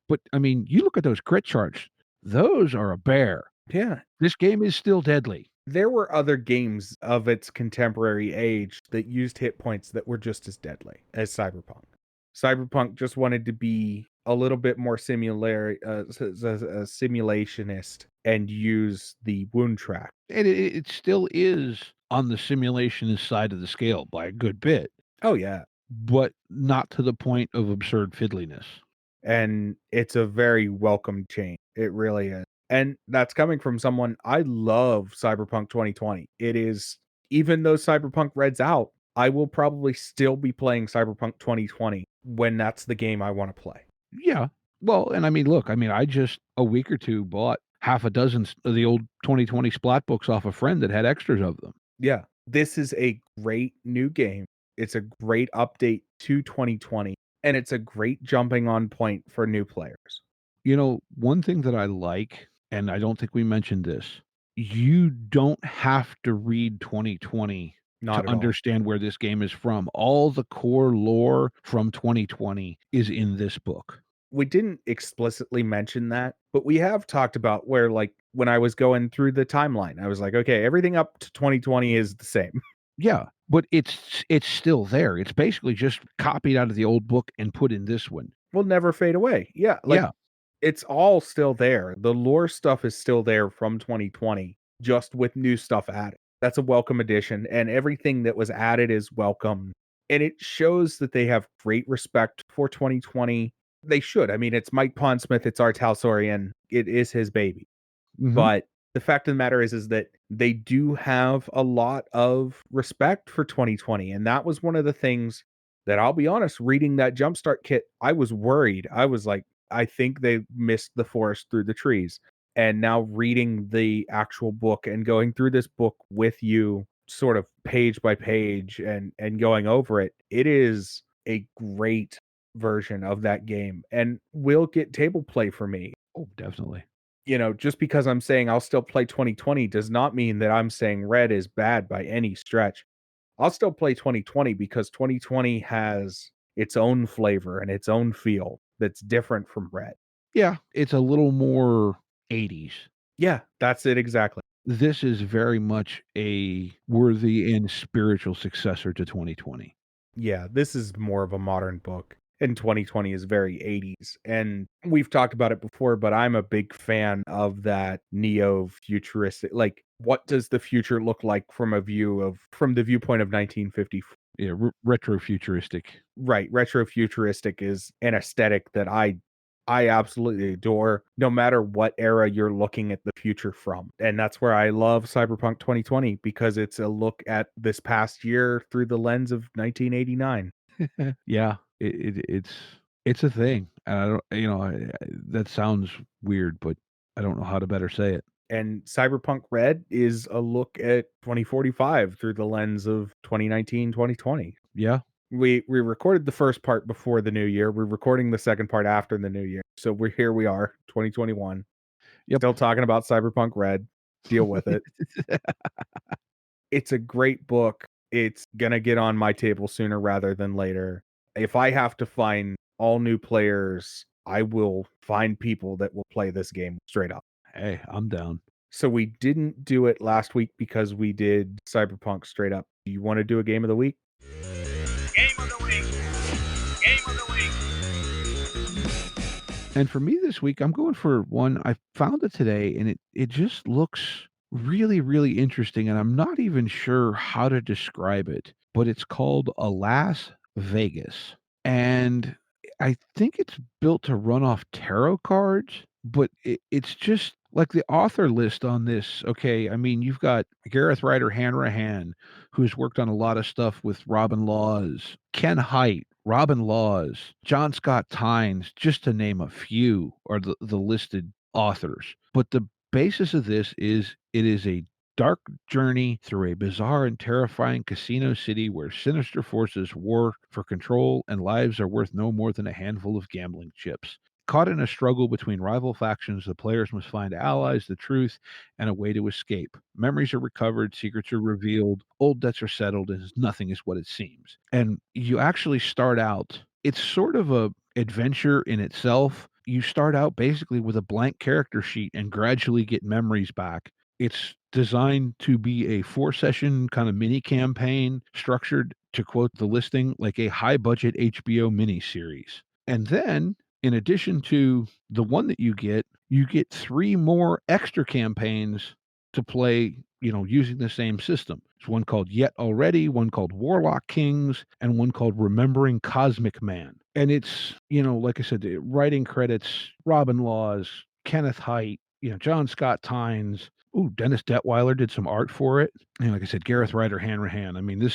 But I mean, you look at those crit charts, those are a bear. Yeah, This game is still deadly. there were other games of its contemporary age that used hit points that were just as deadly as Cyberpunk. Cyberpunk just wanted to be a little bit more simulationist and use the wound track. And it still is on the simulationist side of the scale by a good bit, Oh yeah, but not to the point of absurd fiddliness. and it's a very welcome change. It really is. And that's coming from someone I love Cyberpunk 2020. It is even though Cyberpunk Red's out, I will probably still be playing Cyberpunk 2020 when that's the game I want to play. Yeah. Well, and I mean, look, I mean, I just a week or 2 bought half a dozen of the old 2020 Splat books off a friend that had extras of them. Yeah, this is a great new game. It's a great update to 2020 and it's a great jumping on point for new players. You know, one thing that I like, and I don't think we mentioned this, you don't have to read 2020 Not to at all. understand where this game is from. All the core lore from 2020 is in this book. We didn't explicitly mention that, but we have talked about where, like, when I was going through the timeline, I was like, okay, everything up to 2020 is the same. Yeah, but it's still there. It's basically just copied out of the old book and put in this one. Will never fade away. Yeah, like Yeah. it's all still there. The lore stuff is still there from 2020, just with new stuff added. That's a welcome addition, and everything that was added is welcome. And it shows that they have great respect for 2020. They should. I mean, it's Mike Pondsmith, it's R.Talsorian. It is his baby. Mhm. But the fact of the matter is that they do have a lot of respect for 2020, and that was one of the things that I'll be honest, reading that Jumpstart kit, I was worried. I was like, I think they missed the forest through the trees. And now reading the actual book and going through this book with you sort of page by page and going over it, it is a great version of that game and will get table play for me. Oh, definitely. Just because I'm saying I'll still play 2020 does not mean that I'm saying Red is bad by any stretch. I'll still play 2020 because 2020 has its own flavor and its own feel that's different from Red. Yeah, it's a little more 80s. Yeah, that's it exactly. This is very much a worthy and spiritual successor to 2020. Yeah, this is more of a modern book. And 2020 is very 80s. And we've talked about it before, but I'm a big fan of that neo futuristic. Like, what does the future look like from the viewpoint of 1950? Yeah, retro futuristic. Right, retro futuristic is an aesthetic that I absolutely adore no matter what era you're looking at the future from. And that's where I love Cyberpunk 2020 because it's a look at this past year through the lens of 1989. Yeah, it's a thing. And I don't, that sounds weird, but I don't know how to better say it. And Cyberpunk Red is a look at 2045 through the lens of 2019, 2020. Yeah. We recorded the first part before the new year. We're recording the second part after the new year. So we are, 2021. Yep. Still talking about Cyberpunk Red. Deal with it. It's a great book. It's gonna get on my table sooner rather than later. If I have to find all new players, I will find people that will play this game straight up. Hey, I'm down. So we didn't do it last week because we did Cyberpunk straight up. Do you want to do a game of the week? Game of the week. Game of the week. And for me this week, I'm going for one. I found it today and it just looks really, really interesting. And I'm not even sure how to describe it, but it's called Alas Vegas. And I think it's built to run off tarot cards, but it's just like the author list on this. Okay. I mean, you've got Gareth Ryder Hanrahan, who's worked on a lot of stuff with Robin Laws, Ken Hite, Robin Laws, John Scott Tynes, just to name a few, are the listed authors. But the basis of this is it is a dark journey through a bizarre and terrifying casino city where sinister forces war for control and lives are worth no more than a handful of gambling chips. Caught in a struggle between rival factions, the players must find allies, the truth, and a way to escape. Memories are recovered, secrets are revealed, old debts are settled, and nothing is what it seems. And you actually start out, it's sort of a adventure in itself. You start out basically with a blank character sheet and gradually get memories back. It's designed to be a 4-session kind of mini campaign structured, to quote the listing, like a high budget HBO miniseries. And then, in addition to the one that you get 3 more extra campaigns to play, using the same system. There's one called Yet Already, one called Warlock Kings, and one called Remembering Cosmic Man. And it's, like I said, the writing credits, Robin Laws, Kenneth Haidt, John Scott Tynes. Ooh, Dennis Detweiler did some art for it. And like I said, Gareth Ryder, Hanrahan. I mean,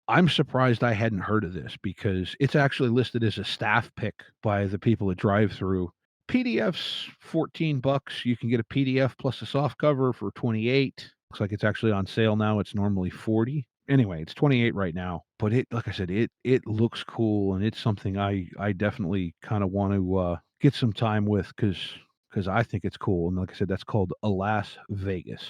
I'm surprised I hadn't heard of this because it's actually listed as a staff pick by the people at Drive Through. PDF's $14. You can get a PDF plus a soft cover for 28. Looks like it's actually on sale now. It's normally 40. Anyway, it's 28 right now. But like I said, it looks cool, and it's something I definitely kind of want to get some time with because I think it's cool. And like I said, that's called Alas Vegas.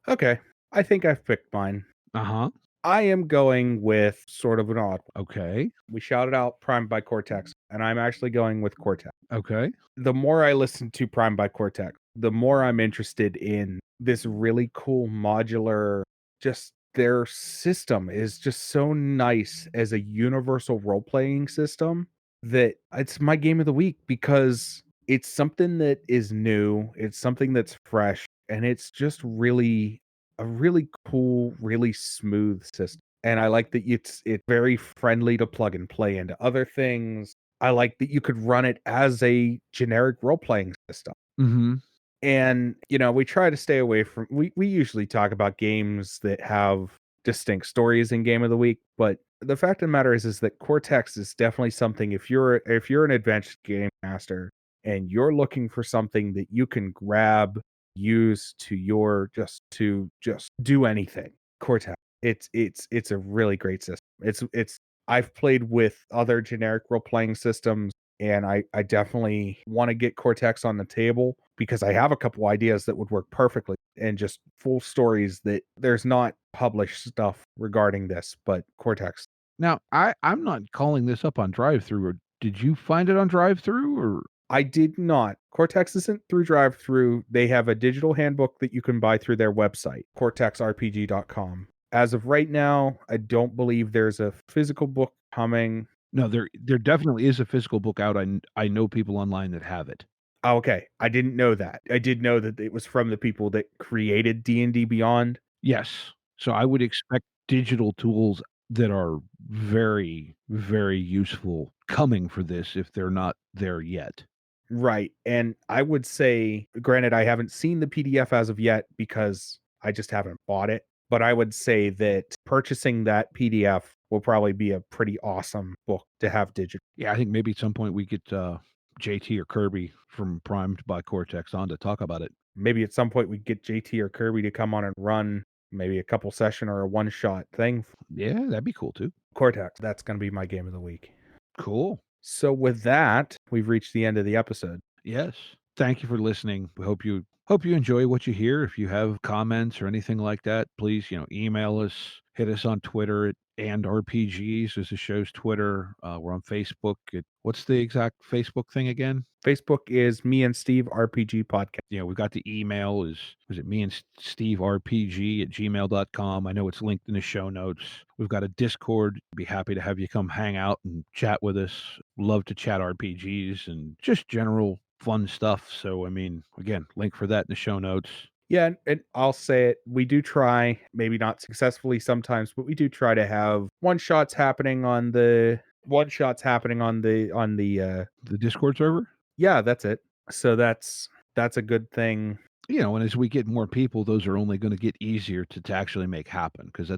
Okay. I think I've picked mine. Uh-huh. I am going with sort of an odd one. Okay. We shouted out Prime by Cortex, and I'm actually going with Cortex. Okay. The more I listen to Prime by Cortex, the more I'm interested in this really cool modular, just their system is just so nice as a universal role-playing system that it's my game of the week because it's something that is new, it's something that's fresh, and it's just really a really cool, really smooth system. And I like that it's very friendly to plug and play into other things. I like that you could run it as a generic role-playing system. Mm-hmm. And, we try to stay away from we usually talk about games that have distinct stories in game of the week, but the fact of the matter is that Cortex is definitely something if you're an advanced game master and you're looking for something that you can grab, use to just do anything. Cortex. It's a really great system. It's I've played with other generic role-playing systems and I definitely want to get Cortex on the table because I have a couple ideas that would work perfectly and just full stories that there's not published stuff regarding this, but Cortex. Now, I'm not calling this up on Drive Through, or did you find it on Drive Through, or I did not. Cortex isn't through drive through. They have a digital handbook that you can buy through their website, cortexrpg.com. As of right now, I don't believe there's a physical book coming. no? There definitely is a physical book out. I know people online that have it. Oh, okay. I didn't know that. I did know that it was from the people that created D&D Beyond. Yes, so I would expect digital tools that are very, very useful coming for this if they're not there yet. Right. And I would say, granted, I haven't seen the PDF as of yet because I just haven't bought it. But I would say that purchasing that PDF will probably be a pretty awesome book to have digital. Yeah, I think maybe at some point we get JT or Kirby from Primed by Cortex on to talk about it. Maybe at some point we get JT or Kirby to come on and run maybe a couple session or a one shot thing. Yeah, that'd be cool too. Cortex. That's going to be my game of the week. Cool. So with that, we've reached the end of the episode. Yes. Thank you for listening. We hope you enjoy what you hear. If you have comments or anything like that, please, email us, hit us on Twitter at and RPGs is the show's Twitter. We're on Facebook. What's the exact Facebook thing again? Facebook is Me and Steve RPG Podcast. We've got the email is it me and Steve RPG at gmail.com. I know it's linked in the show notes. We've got a Discord. Be happy to have you come hang out and chat with us. Love to chat RPGs and just general fun stuff. So, again, link for that in the show notes. Yeah, and I'll say it, we do try, maybe not successfully sometimes, but we do try to have one shots happening on the The Discord server? Yeah, that's it. So that's a good thing. And as we get more people, those are only going to get easier to actually make happen because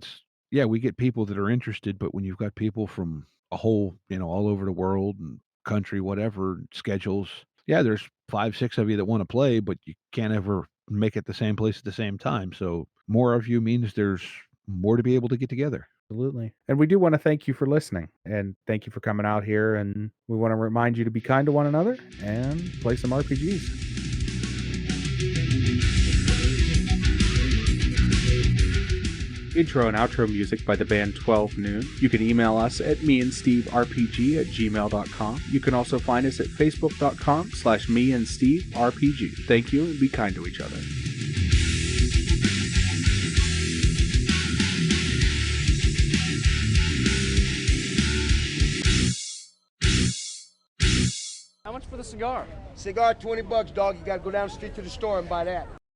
we get people that are interested, but when you've got people from a whole, all over the world and country, whatever, schedules, Yeah, there's 5, 6 of you that wanna play, but you can't ever make it the same place at the same time, so more of you means there's more to be able to get together. Absolutely. And we do want to thank you for listening and thank you for coming out here. And we want to remind you to be kind to one another and play some RPGs. Intro and outro music by the band 12 Noon. You can email us at meandsteverpg@gmail.com. You can also find us at facebook.com/meandsteverpg. Thank you and be kind to each other. How much for the cigar? Cigar, $20, dog. You gotta go down the street to the store and buy that.